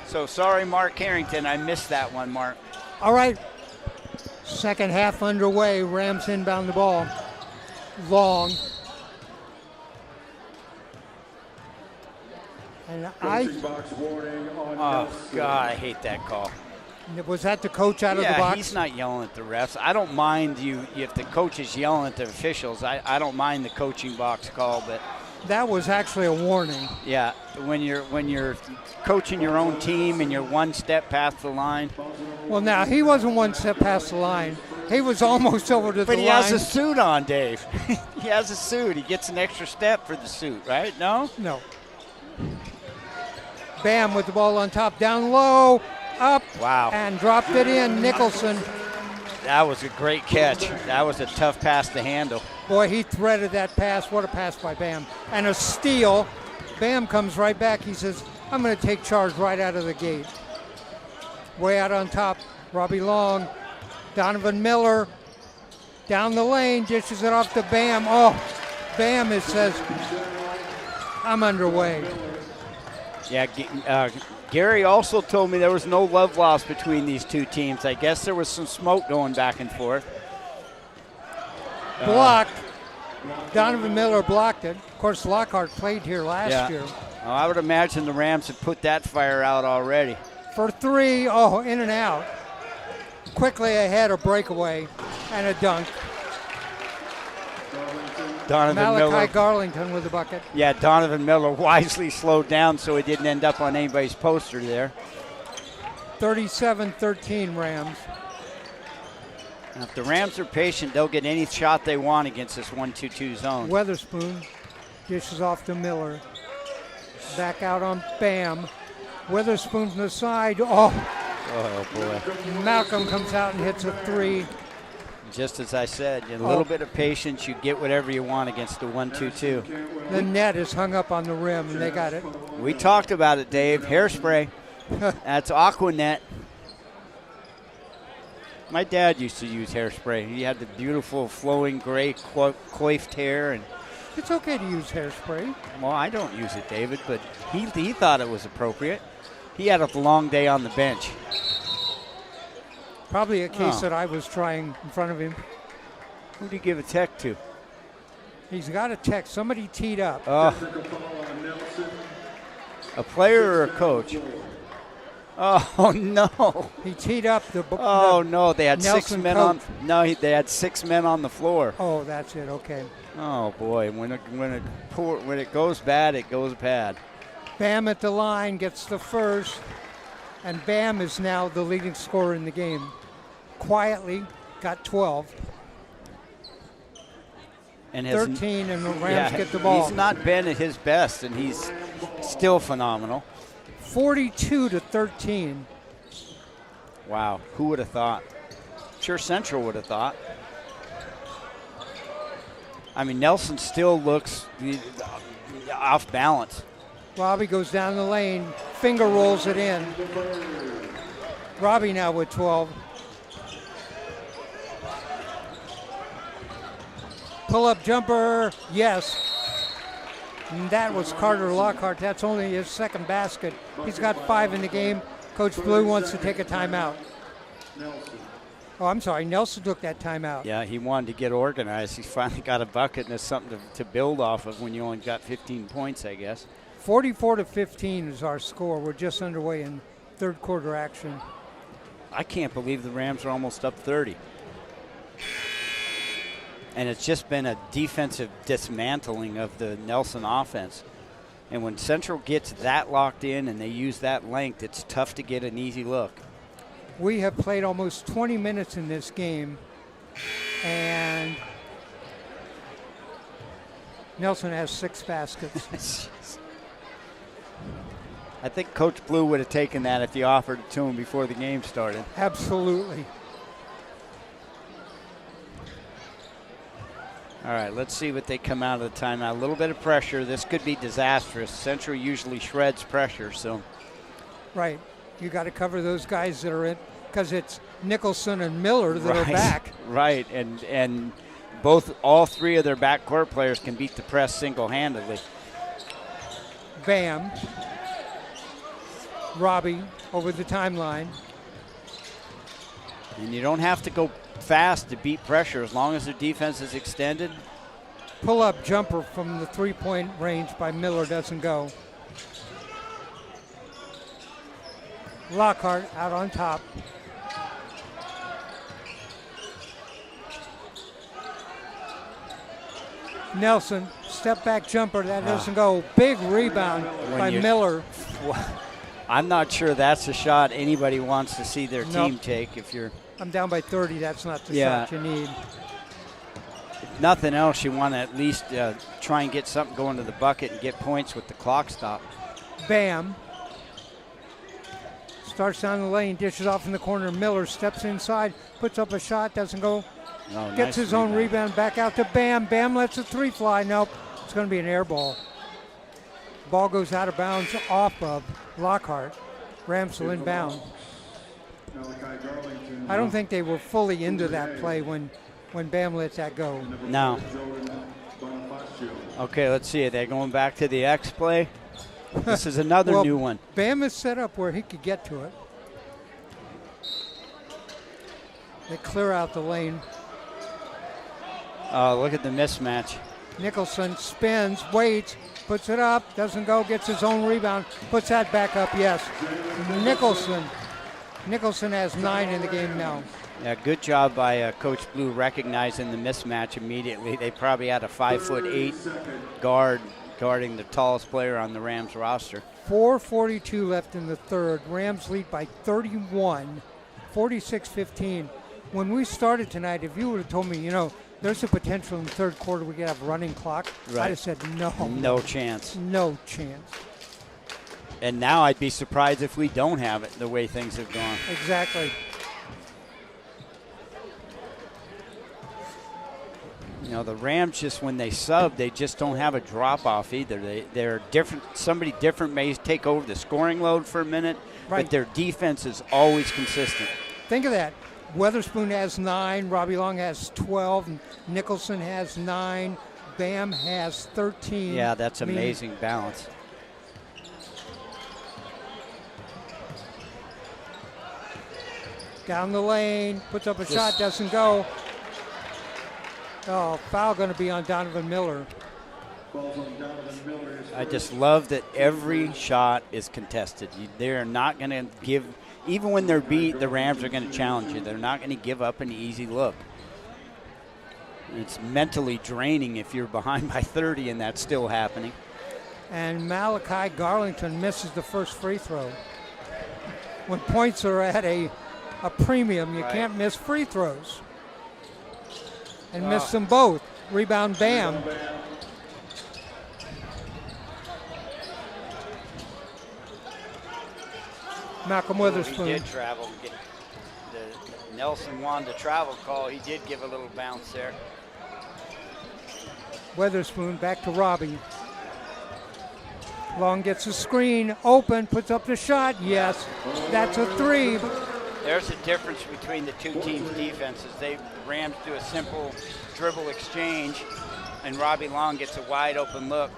So sorry, Mark Harrington, I missed that one, Mark. All right. Second half underway. Rams inbound the ball. Long. And Box warning on Oh, God, I hate that call. was that the coach out of the Yeah, box? he's not yelling at the refs. I don't mind you if the coach is yelling at the officials. I don't mind the coaching box call, but That was actually a warning. yeah, when you're coaching your own team and you're one step past the line. Well, now, he wasn't one step past the line. He was almost over to But the he line. has a suit on, Dave. He has a suit. He gets an extra step for the suit, right? No? No. Bam with the ball on top. Down low. Up. Wow. And dropped it in. Nicholson. That was a great catch. That was a tough pass to handle. Boy, he threaded that pass. What a pass by Bam. And a steal. Bam comes right back. He says, I'm going to take charge right out of the gate. Way out on top. Robbie Long. Donovan Miller. Down the lane. Dishes it off to Bam. Oh, Bam, it says, I'm underway. Yeah, Gary also told me there was no love lost between these two teams. I guess there was some smoke going back and forth. Blocked. Donovan Miller blocked it. Of course, Lockhart played here last year. Well, I would imagine the Rams had put that fire out already. For three, oh, in and out. Quickly ahead, a breakaway and a dunk. Donovan Malachi Miller. Garlington with the bucket. Yeah, Donovan Miller wisely slowed down so he didn't end up on anybody's poster there. 37-13 Rams. Now, if the Rams are patient, they'll get any shot they want against this 1-2-2 zone. Weatherspoon dishes off to Miller. Back out on Bam. Witherspoon from the side. Oh, boy. Malcolm comes out and hits a three. Just as I said, a little bit of patience, you get whatever you want against the 1-2-2. The net is hung up on the rim, and they got it. We talked about it, Dave. Hairspray. That's Aquanet. My dad used to use hairspray. He had the beautiful flowing gray coiffed hair. And It's okay to use hairspray. well, I don't use it, David, but he thought it was appropriate. He had a long day on the bench. Probably a case Oh. that I was trying in front of him. Who did he give a tech to? He's got a text. Somebody teed up. Oh, A player or a coach? Oh no! He teed up the. Oh no! They had 6 Nelson men coach. on. No, they had 6 men on the floor. Oh, that's it. Okay. Oh boy! When it goes bad, it goes bad. Bam at the line gets the first, and Bam is now the leading scorer in the game. Quietly got 12. And 13, and the Rams get the ball. He's not been at his best, and he's still phenomenal. 42-13. Wow, who would have thought? Sure, Central would have thought. I mean, Nelson still looks off balance. Robbie goes down the lane, finger rolls it in. Robbie now with 12. Pull-up jumper, yes. And that was Carter Lockhart. That's only his second basket. He's got 5 in the game. Coach Blue wants to take a timeout. Oh, I'm sorry. Nelson took that timeout. Yeah, he wanted to get organized. He's finally got a bucket, and there's something to build off of when you only got 15 points, I guess. 44-15 is our score. We're just underway in third quarter action. I can't believe the Rams are almost up 30. And it's just been a defensive dismantling of the Nelson offense. And when Central gets that locked in and they use that length, it's tough to get an easy look. We have played almost 20 minutes in this game, and Nelson has 6 baskets. I think Coach Blue would have taken that if he offered it to him before the game started. Absolutely. All right, let's see what they come out of the timeout. A little bit of pressure. This could be disastrous. Central usually shreds pressure, so. Right. You got to cover those guys that are in, because it's Nicholson and Miller that are back. Right, and all 3 of their backcourt players can beat the press single-handedly. Bam. Robbie over the timeline. And you don't have to go fast to beat pressure as long as their defense is extended. Pull-up jumper from the 3-point range by Miller doesn't go. Lockhart out on top. Nelson, step back jumper, that doesn't go. Big rebound by Miller. I'm not sure that's a shot anybody wants to see their Nope. team take. If you're I'm down by 30, that's not the Yeah. shot you need. if nothing else, you want to at least try and get something going to the bucket and get points with the clock stop. Bam. Starts down the lane, dishes off in the corner. Miller steps inside, puts up a shot, doesn't go. Oh, Gets nice his own rebound, back out to Bam. Bam lets a 3 fly. Nope, it's going to be an air ball. Ball goes out of bounds off of Lockhart. Rams will inbound. I don't think they were fully into that play when Bam lets that go. No. Okay, let's see. They're going back to the X play. This is another Well, new one. Bam is set up where he could get to it. They clear out the lane. Oh, look at the mismatch. Nicholson spins, waits, puts it up, doesn't go, gets his own rebound, puts that back up, yes. Nicholson has 9 in the game now. Yeah, good job by Coach Blue recognizing the mismatch immediately. They probably had a 5'8" guard guarding the tallest player on the Rams roster. 4:42 left in the third. Rams lead by 31, 46-15. When we started tonight, if you would have told me, there's a potential in the third quarter we could have a running clock, Right. I'd have said no. No chance. No chance. And now I'd be surprised if we don't have it the way things have gone. Exactly. The Rams just when they sub, they just don't have a drop off either. They're different. Somebody different may take over the scoring load for a minute, Right. but their defense is always consistent. Think of that. Weatherspoon has 9, Robbie Long has 12, and Nicholson has 9, Bam has 13. Yeah, that's Meaning- amazing balance. Down the lane, puts up a shot, doesn't go. Oh, foul going to be on Donovan Miller. Falls on Donovan Miller. His I first. just love that every shot is contested. They're not going to give, even when they're beat, the Rams are going to challenge you. They're not going to give up an easy look. It's mentally draining if you're behind by 30 and that's still happening. And Malachi Garlington misses the first free throw. When points are at a premium, you Right. can't miss free throws. And missed them both. Rebound, Bam. Malcolm He Witherspoon. did travel. The Nelson wanted to travel call. He did give a little bounce there. Witherspoon back to Robbie. Long gets a screen, open, puts up the shot. Yes, that's a three. There's a difference between the two teams' defenses. The Rams do a simple dribble exchange, and Robbie Long gets a wide open look.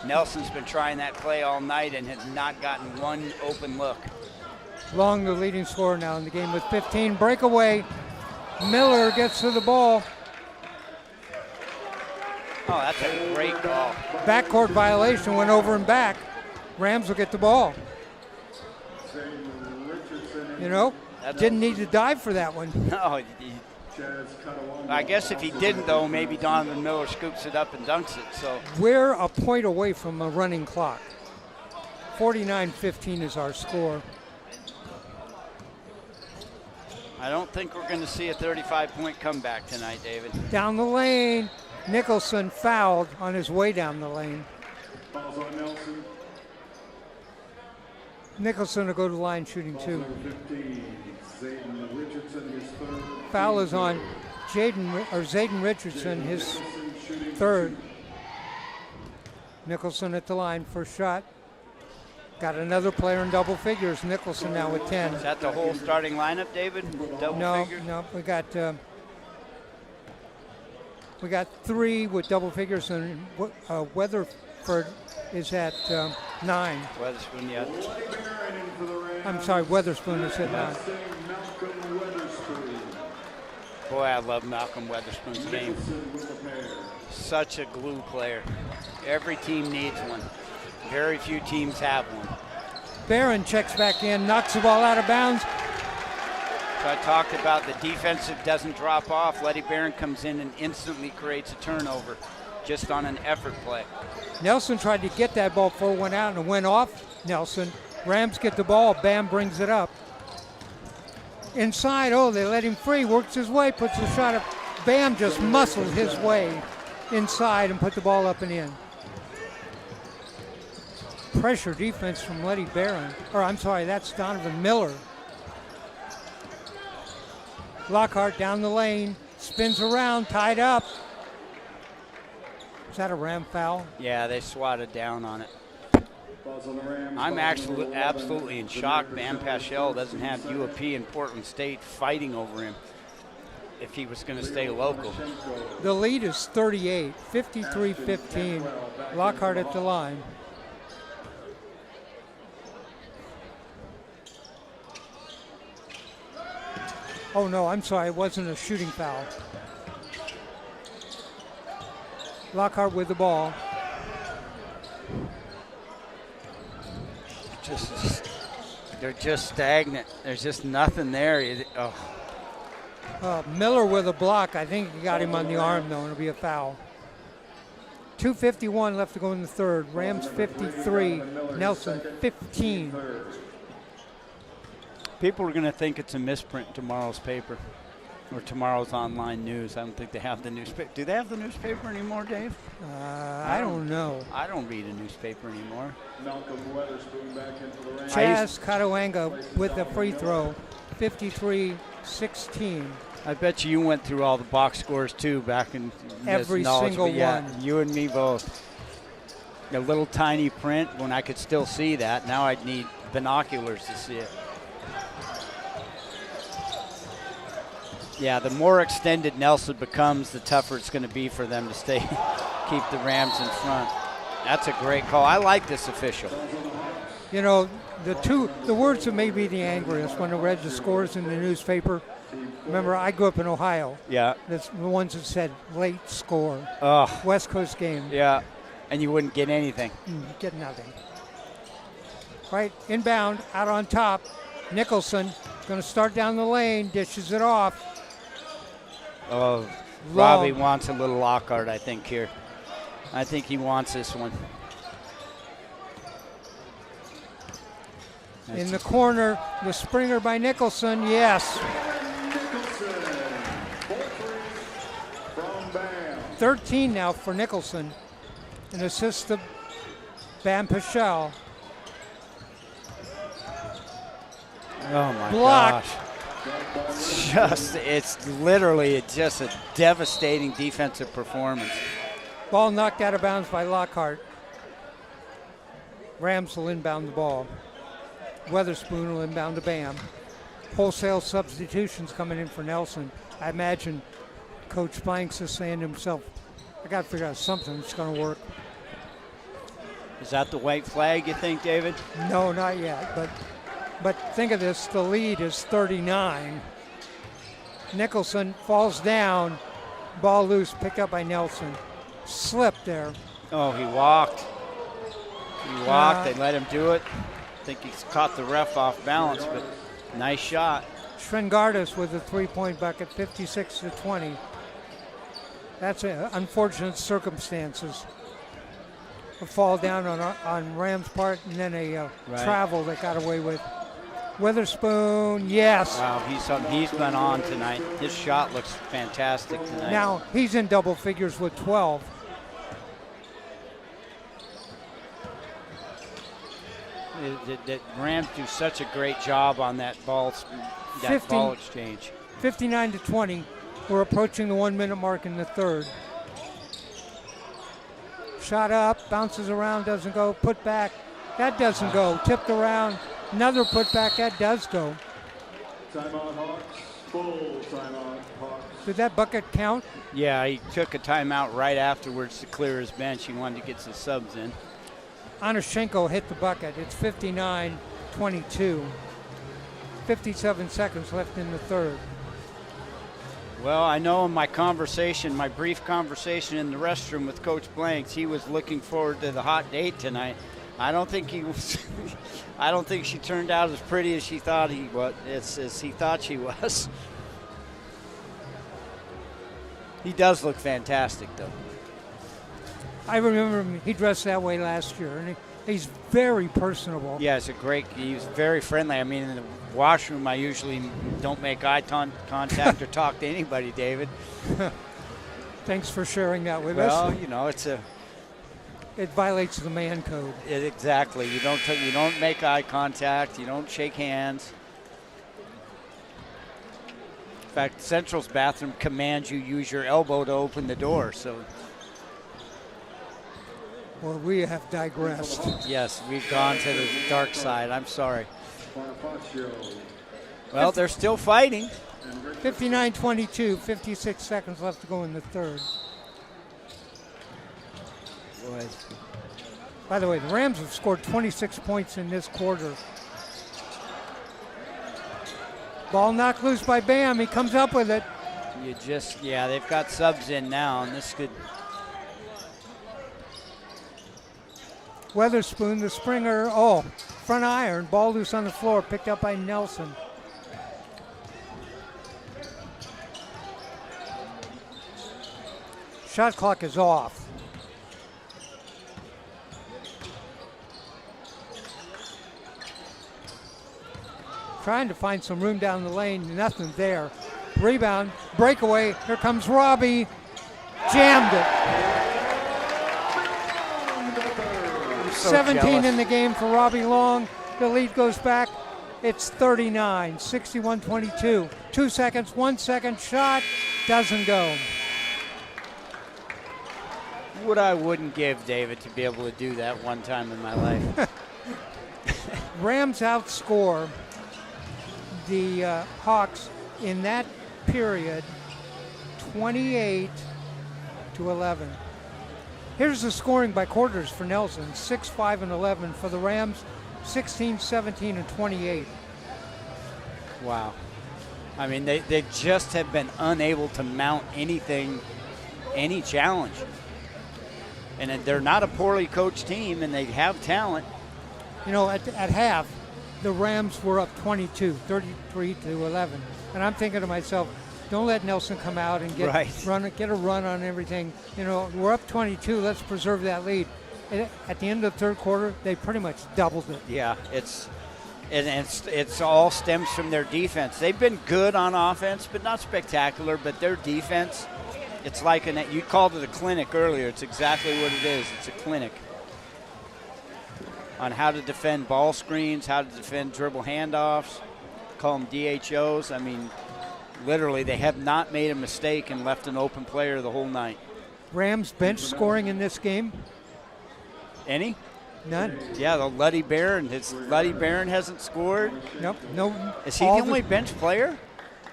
Nelson's been trying that play all night and has not gotten one open look. Long, the leading scorer now in the game with 15. Breakaway. Miller gets to the ball. Oh, that's a great call. Backcourt violation, went over and back. Rams will get the ball. You know, didn't need to dive for that one. No, I guess if he didn't, though, maybe Donovan Miller scoops it up and dunks it. So We're a point away from a running clock. 49-15 is our score. I don't think we're going to see a 35-point comeback tonight, David. Down the lane. Nicholson fouled on his way down the lane. Falls on Nelson. Nicholson will go to the line shooting two. Number 15, Zayden Richardson, his third. Foul is on Zayden Richardson, his third. Nicholson at the line, first shot. Got another player in double figures. Nicholson now with 10. Is that the whole starting lineup, David? Double No, figures? no, we got three with double figures, and Weatherford is at 9. Weatherspoon, yeah. I'm sorry, Weatherspoon is at 9. Malcolm Weatherspoon. Boy, I love Malcolm Weatherspoon's game. With the pair. Such a glue player. Every team needs one. Very few teams have one. Barron checks back in, knocks the ball out of bounds. So I talked about the defensive doesn't drop off. Letty Barron comes in and instantly creates a turnover just on an effort play. Nelson tried to get that ball before it went out and it went off Nelson. Rams get the ball, Bam brings it up. Inside, they let him free, works his way, puts the shot up. Bam just muscled his way inside and put the ball up and in. Pressure defense from Letty Barron. Or I'm sorry, that's Donovan Miller. Lockhart down the lane, spins around, tied up. Is that a Ram foul? Yeah, they swatted down on it. Falls on the Rams. I'm actually absolutely in shock. Bam Paschal doesn't have UAP and Portland State fighting over him if he was going to stay local. The lead is 38, 53-15. Lockhart at the line. Oh no, I'm sorry, it wasn't a shooting foul. Lockhart with the ball. They're just stagnant. There's just nothing there. Miller with a block. I think he got him on the arm though, and it'll be a foul. 2:51 left to go in the third. Rams 53, Nelson 15. People are going to think it's a misprint in tomorrow's paper or tomorrow's online news. I don't think they have the newspaper. Do they have the newspaper anymore, Dave? I don't know. I don't read a newspaper anymore. Malcolm Weatherspoon back into the Rams. Chaz Katoanga with the free throw, 53-16. I bet you went through all the box scores too back in Every this knowledge, single but yeah, one. You and me both. A little tiny print when I could still see that. Now I'd need binoculars to see it. Yeah, the more extended Nelson becomes, the tougher it's going to be for them to keep the Rams in front. That's a great call. I like this official. You know, the words that made me the angriest when I read the scores in the newspaper. Remember, I grew up in Ohio. Yeah. That's the ones that said late score. Oh. West Coast game. Yeah. And you wouldn't get anything. Get nothing. Right, inbound, out on top. Nicholson going to start down the lane, dishes it off. Oh, Long. Robbie wants a little Lockhart, I think, here. I think he wants this one. In the corner, the Springer by Nicholson, yes. Nicholson, 4 threes from Bam. 13 now for Nicholson. An assist to Bam Pichel. Oh, my Blocked. gosh. It's literally just a devastating defensive performance. Ball knocked out of bounds by Lockhart. Rams will inbound the ball. Weatherspoon will inbound to Bam. Wholesale substitutions coming in for Nelson. I imagine Coach Blanks is saying to himself, I got to figure out something that's going to work. Is that the white flag, you think, David? No, not yet. But think of this, the lead is 39. Nicholson falls down. Ball loose, picked up by Nelson. Slipped there. Oh, he walked. He walked. They let him do it. I think he's caught the ref off balance, but nice shot. Shrengardis with a three-point bucket, 56-20. That's unfortunate circumstances. A fall down on Rams' part, and then a travel that got away with. Witherspoon, yes. Wow, he's been on tonight. His shot looks fantastic tonight. Now he's in double figures with 12. The Rams do such a great job on that ball exchange. 59-20. We're approaching the 1 minute mark in the third. Shot up, bounces around, doesn't go. Put back, that doesn't go. Tipped around, another put back, that does go. Timeout Hawks. Full timeout Hawks. Did that bucket count? Yeah, he took a timeout right afterwards to clear his bench. He wanted to get some subs in. Onashenko hit the bucket. It's 59-22. 57 seconds left in the third. Well, I know in my brief conversation in the restroom with Coach Blanks, he was looking forward to the hot date tonight. I don't think he was. I don't think she turned out as pretty as he thought as he thought she was. He does look fantastic, though. I remember him, he dressed that way last year, and he's very personable. Yeah, he's very friendly. I mean, in the washroom, I usually don't make eye contact or talk to anybody, David. Thanks for sharing that with us. Well, you know, It violates the man code. Exactly. You don't make eye contact. You don't shake hands. In fact, Central's bathroom commands you use your elbow to open the door. So, Well, we have digressed. yes, we've gone to the dark side. I'm sorry. Well, they're still fighting. 59-22, 56 seconds left to go in the third. By the way, the Rams have scored 26 points in this quarter. Ball knocked loose by Bam. He comes up with it. They've got subs in now, and this could. Weatherspoon, the Springer, front iron. Ball loose on the floor, picked up by Nelson. Shot clock is off. Trying to find some room down the lane, nothing there. Rebound, breakaway, here comes Robbie. Jammed it. So 17 jealous. in the game for Robbie Long. The lead goes back. It's 39, 61-22. 2 seconds, 1 second, shot, doesn't go. What I wouldn't give David to be able to do that one time in my life. Rams outscore the Hawks in that period 28-11. Here's the scoring by quarters for Nelson, 6, 5, and 11. For the Rams, 16, 17, and 28. Wow. I mean, they just have been unable to mount any challenge. And they're not a poorly coached team, and they have talent. You know, at half, the Rams were up 22, 33 to 11. And I'm thinking to myself, don't let Nelson come out and get a run on everything. You know, we're up 22. Let's preserve that lead. At the end of the third quarter, they pretty much doubled it. Yeah, it's all stems from their defense. They've been good on offense, but not spectacular. But their defense, it's like you called it a clinic earlier. It's exactly what it is. It's a clinic on how to defend ball screens, how to defend dribble handoffs, call them DHOs. I mean, literally, they have not made a mistake and left an open player the whole night. Rams bench scoring in this game? Any? None. Yeah, the Luddy Barron. Luddy Barron hasn't scored. Nope. No. Is he the only bench player?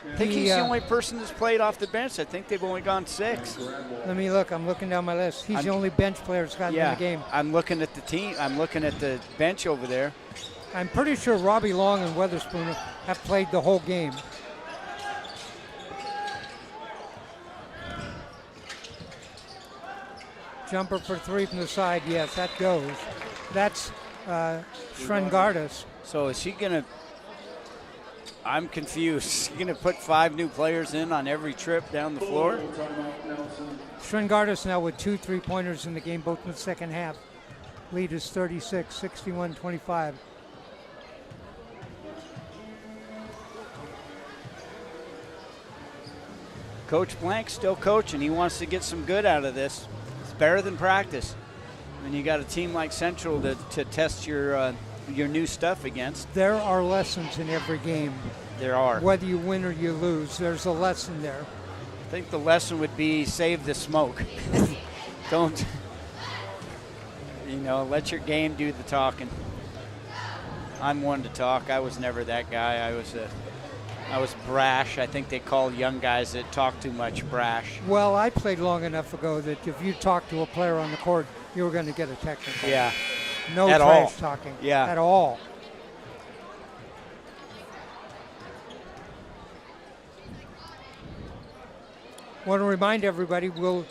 I think he's the only person that's played off the bench. I think they've only gone 6. Let me look. I'm looking down my list. He's the only bench player that's gotten in the game. I'm looking at the team. I'm looking at the bench over there. I'm pretty sure Robbie Long and Weatherspoon have played the whole game. Jumper for 3 from the side. Yes, that goes. That's Shrengardis. So is he going to – I'm confused. Is he going to put 5 new players in on every trip down the floor? Shrengardis now with 2 3-pointers in the game, both in the second half. Lead is 36, 61-25. Coach Blank's still coaching. He wants to get some good out of this. It's better than practice. And you got a team like Central to test your new stuff against. There are lessons in every game. There are. Whether you win or you lose, there's a lesson there. I think the lesson would be save the smoke. Don't, let your game do the talking. I'm one to talk. I was never that guy. I was brash. I think they call young guys that talk too much brash. Well, I played long enough ago that if you talked to a player on the court, you were going to get a technical. Yeah. No at trash all. talking. Yeah. At all. Want to remind everybody we'll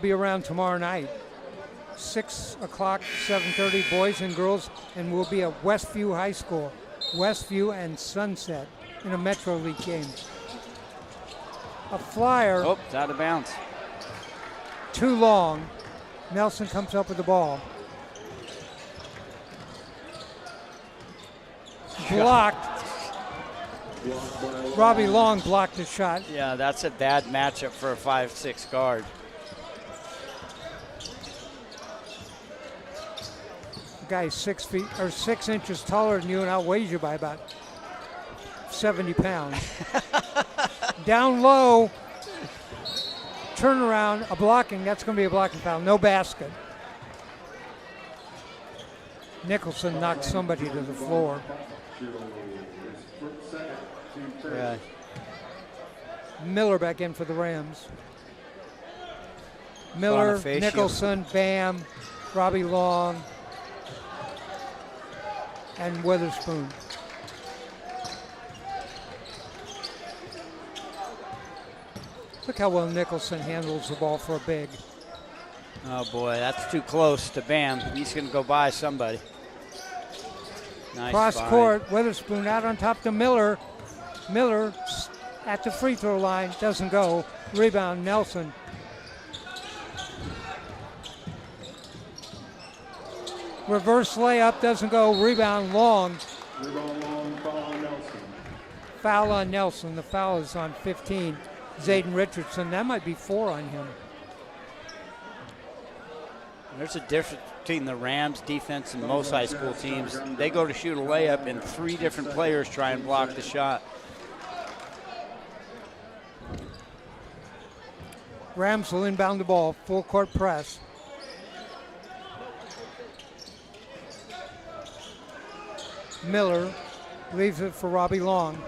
be around tomorrow night, 6 o'clock, 7:30, boys and girls, and we'll be at Westview High School, Westview and Sunset in a Metro League game. A flyer. Oh, it's out of bounds. Too long. Nelson comes up with the ball. Blocked. Robbie Long blocked the shot. Yeah, that's a bad matchup for a 5'6" guard. The guy's 6 inches taller than you and outweighs you by about 70 pounds. Down low. Turnaround, a blocking. That's going to be a blocking foul. No basket. Nicholson knocked somebody to the floor. Yeah. Miller back in for the Rams. Miller, Bonifacio. Nicholson, Bam, Robbie Long, and Weatherspoon. Look how well Nicholson handles the ball for a big. Oh, boy, that's too close to Bam. He's going to go by somebody. Nice Cross find. court, Weatherspoon out on top to Miller. Miller at the free throw line, doesn't go. Rebound, Nelson. Reverse layup, doesn't go. Rebound, Long. Rebound Long, foul on Nelson. Foul on Nelson. The foul is on 15. Zayden Richardson, that might be 4 on him. There's a difference between the Rams defense and most high school teams. They go to shoot a layup and 3 different players try and block the shot. Rams will inbound the ball, full court press. Miller leaves it for Robbie Long.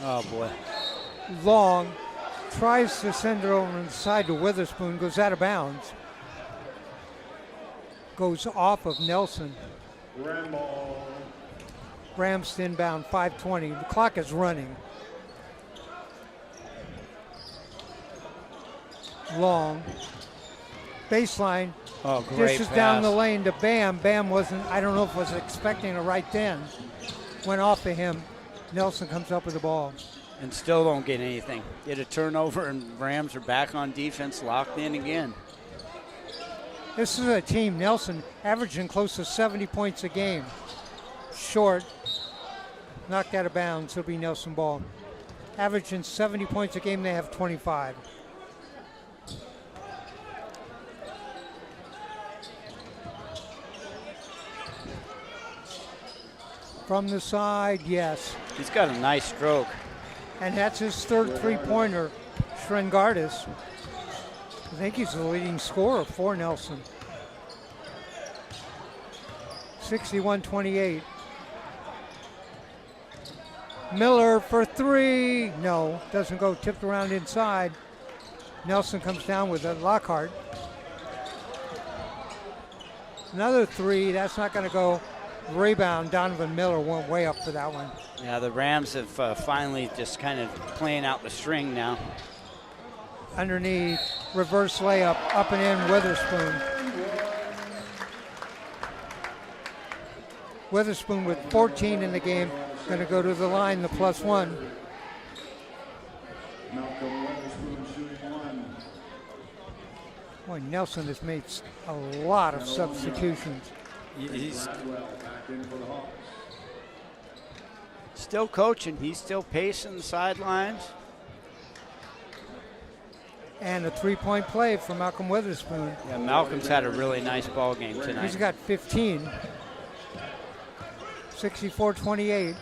Oh, boy. Long tries to send it over inside to Weatherspoon, goes out of bounds. Goes off of Nelson. Ramball. Rams inbound, 5:20. The clock is running. Long. Baseline. Oh, great Dishes pass. down the lane to Bam. Bam wasn't, I don't know if was expecting it right then. Went off to him. Nelson comes up with the ball. And still don't get anything. Get a turnover, and Rams are back on defense, locked in again. This is a team, Nelson, averaging close to 70 points a game. Short. Knocked out of bounds. It'll be Nelson ball. Averaging 70 points a game, they have 25. From the side, yes. He's got a nice stroke. And that's his third three-pointer, Shrengardis. I think he's the leading scorer for Nelson. 61-28. Miller for three. No, doesn't go. Tipped around inside. Nelson comes down with it. Lockhart. Another three. That's not going to go. Rebound. Donovan Miller went way up for that one. Yeah, the Rams have finally just kind of playing out the string now. Underneath. Reverse layup. Up and in. Witherspoon. Witherspoon with 14 in the game. Going to go to the line, the +1. Malcolm Witherspoon shooting one. Boy, Nelson has made a lot of substitutions. He's Maxwell back in for the Hawks. still coaching. He's still pacing the sidelines. And a three-point play for Malcolm Witherspoon. Yeah, Malcolm's had a really nice ball game tonight. He's got 15. 64-28.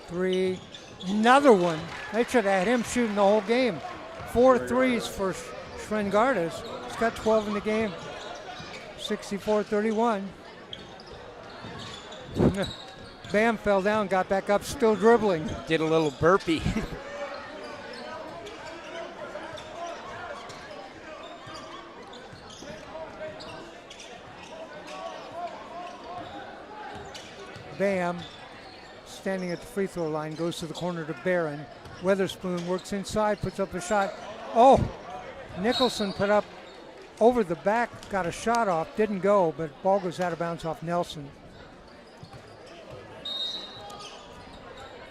Three. Another one. They should have had him shooting the whole game. 4 threes for Shrengardis. He's got 12 in the game. 64-31. Bam fell down, got back up, still dribbling. Did a little burpee. Bam, standing at the free throw line, goes to the corner to Barron. Witherspoon works inside, puts up a shot. Oh, Nicholson put up over the back, got a shot off, didn't go, but ball goes out of bounds off Nelson.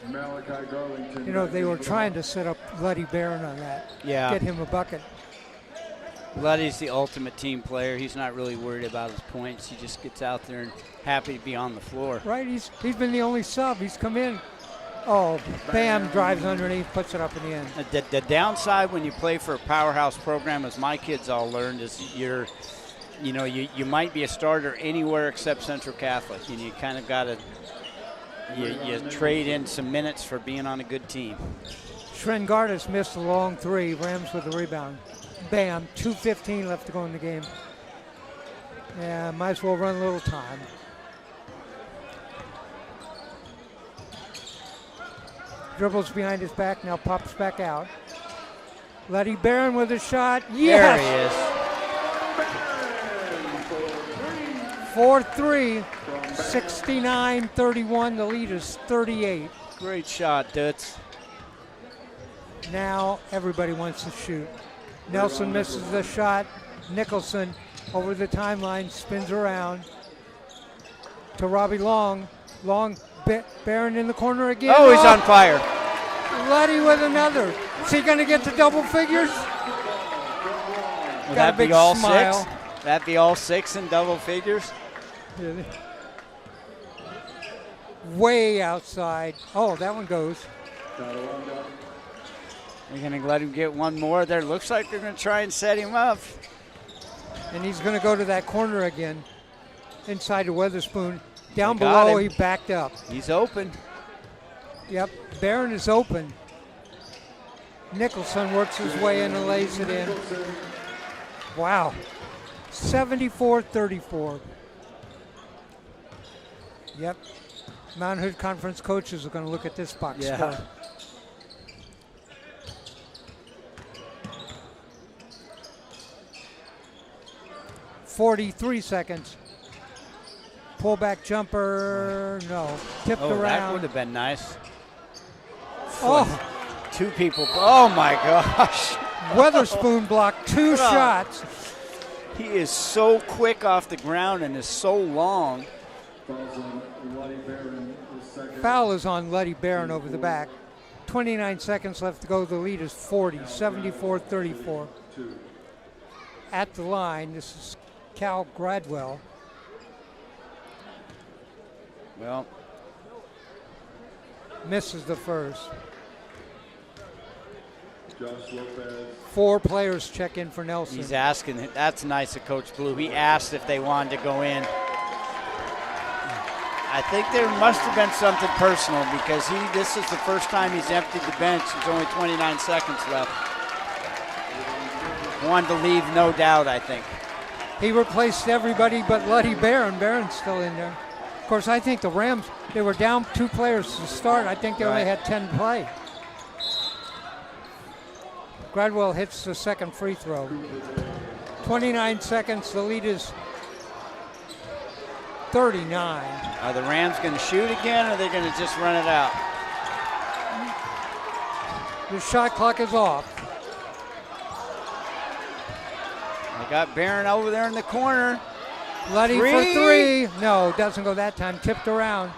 Malachi Garlington. You know, back they in were for the trying to Hawks. set up Luddy Barron on that. Yeah. Get him a bucket. Luddy's the ultimate team player. He's not really worried about his points. He just gets out there and happy to be on the floor. Right, he's been the only sub. He's come in. Oh, Bam drives underneath, puts it up in the end. The downside when you play for a powerhouse program, as my kids all learned, is you might be a starter anywhere except Central Catholic, and you kind of got to you trade in some minutes for being on a good team. Shrengardis missed a long three. Rams with the rebound. Bam, 2:15 left to go in the game. Yeah, might as well run a little time. Dribbles behind his back, now pops back out. Letty Barron with a shot. There he Yes! is. 4-3, 69-31. The lead is 38. Great shot, Dutz. Now everybody wants to shoot. Nelson misses the shot. Nicholson over the timeline, spins around to Robbie Long. Long, Barron in the corner again. Oh, he's on fire. Luddy with another. Is he going to get to double figures? Will Got a that big be all smile. 6? That be all 6 in double figures? Way outside. Oh, that one goes. They're going to let him get one more there. Looks like they're going to try and set him up. And he's going to go to that corner again. Inside to Weatherspoon. Down They got below, him. he backed up. He's open. Yep, Barron is open. Nicholson works his way in and lays it in. Wow. 74-34. Yep. Mount Hood Conference coaches are going to look at this box Yeah. score. .43 seconds. Pullback jumper, no. Tipped Oh, that would around. have been nice. Oh, 2 people. Oh, my gosh. Weatherspoon blocked 2 shots. He is so quick off the ground and is so long. Fouls on Luddy Barron, the second. Foul is on Letty Barron over the back. 29 seconds left to go. The lead is 40, 74-34. At the line, this is Cal Gradwell. Well, Misses the first. Josh Lopez. 4 players check in for Nelson. he's asking. That's nice of Coach Blue. He asked if they wanted to go in. I think there must have been something personal because this is the first time he's emptied the bench. There's only 29 seconds left. Wanted to leave, no doubt, I think. He replaced everybody but Letty Barron. Barron's still in there. Of course, I think the Rams, they were down 2 players to start. I think they only Right. had 10 to play. Gradwell hits the second free throw. 29 seconds. The lead is 39. Are the Rams going to shoot again, or are they going to just run it out? The shot clock is off. They got Barron over there in the corner. Letty for Three. 3. No, doesn't go that time. Tipped around.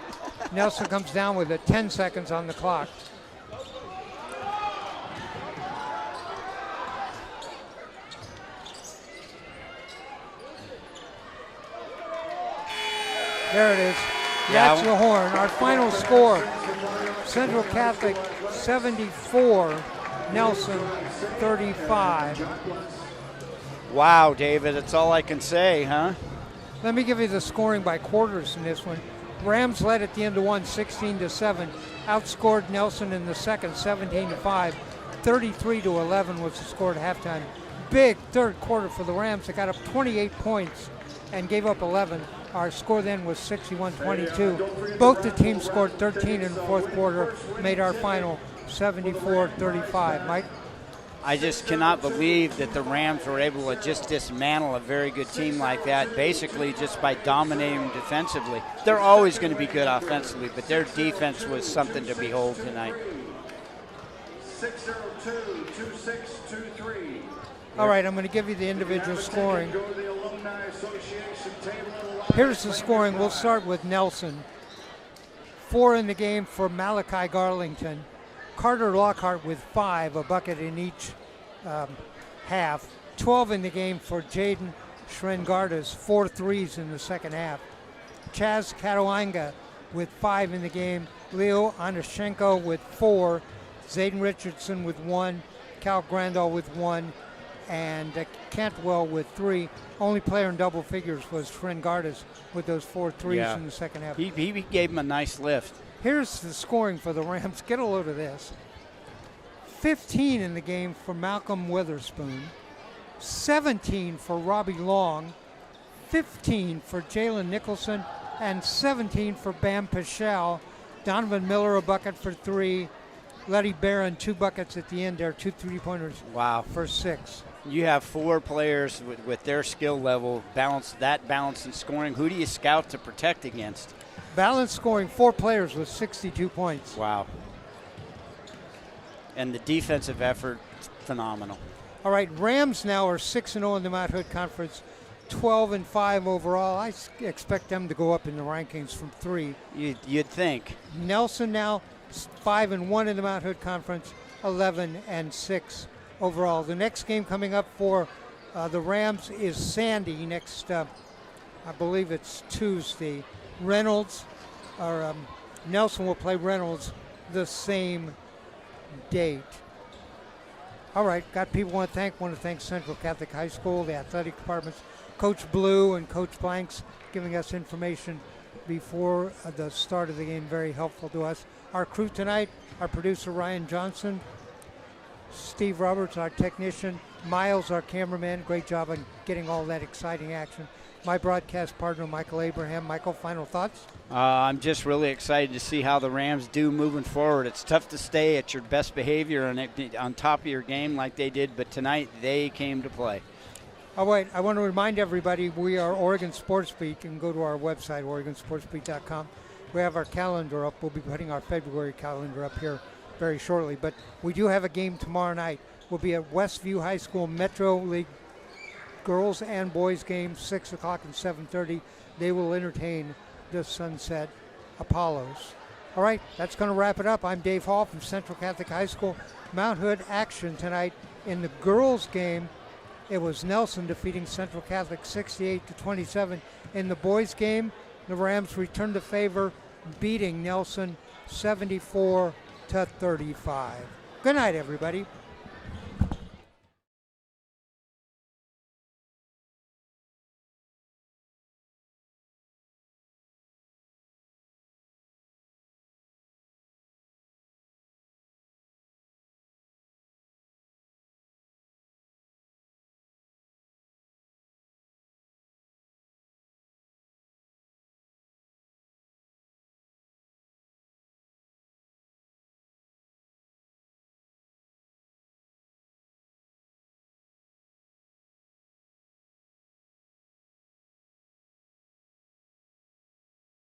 Nelson comes down with it. 10 seconds on the clock. There it is. Yeah. That's the horn. Our final score, Central Catholic 74, Nelson 35. Wow, David, that's all I can say, huh? Let me give you the scoring by quarters in this one. Rams led at the end of one, 16-7. Outscored Nelson in the second, 17-5. 33-11 was the score at halftime. Big third quarter for the Rams. They got up 28 points and gave up 11. Our score then was 61-22. Both the teams scored 13 in the fourth quarter, made our final 74-35. Mike? I just cannot believe that the Rams were able to just dismantle a very good team like that, basically just by dominating defensively. They're always going to be good offensively, but their defense was something to behold tonight. 602-2623. All right, I'm going to give you the individual scoring. Go to the Alumni Association table. Here's the scoring. We'll start with Nelson. 4 in the game for Malachi Garlington. Carter Lockhart with 5, a bucket in each half. 12 in the game for Jaden Shrengardas, 4 threes in the second half. Chaz Katoanga with 5 in the game. Leo Onashenko with 4. Zayden Richardson with 1. Cal Grandal with 1. And Cantwell with 3. Only player in double figures was Shrengardas with those 4 threes Yeah. in the second half. He gave him a nice lift. Here's the scoring for the Rams. Get a load of this. 15 in the game for Malcolm Witherspoon. 17 for Robbie Long. 15 for Jalen Nicholson. And 17 for Bam Pichal. Donovan Miller a bucket for 3. Letty Barron 2 buckets at the end there. 2 3-pointers Wow. for 6. You have 4 players with their skill level, balance in scoring. Who do you scout to protect against? Balance scoring 4 players with 62 points. Wow. And the defensive effort, phenomenal. All right, Rams now are 6-0 in the Mount Hood Conference, 12-5 overall. I expect them to go up in the rankings from 3. You'd think. Nelson now 5-1 in the Mount Hood Conference, 11-6 overall. The next game coming up for the Rams is Sandy next, I believe it's Tuesday. Nelson will play Reynolds the same date. All right, got people want to thank Central Catholic High School, the athletic departments, Coach Blue and Coach Blanks giving us information before the start of the game, very helpful to us. Our crew tonight, our producer Ryan Johnson, Steve Roberts, our technician, Miles, our cameraman, great job on getting all that exciting action. My broadcast partner, Michael Abraham. Michael, final thoughts? I'm just really excited to see how the Rams do moving forward. It's tough to stay at your best behavior and on top of your game like they did, but tonight they came to play. All right, I want to remind everybody we are Oregon Sports Beat. You can go to our website, OregonSportsBeat.com. We have our calendar up. We'll be putting our February calendar up here very shortly. But we do have a game tomorrow night. We'll be at Westview High School Metro League girls and boys game, 6 o'clock and 7:30. They will entertain the Sunset Apollos. All right, that's going to wrap it up. I'm Dave Hall from Central Catholic High School. Mount Hood action tonight in the girls game. It was Nelson defeating Central Catholic 68-27. In the boys game, the Rams returned the favor, beating Nelson 74-35. Good night, everybody.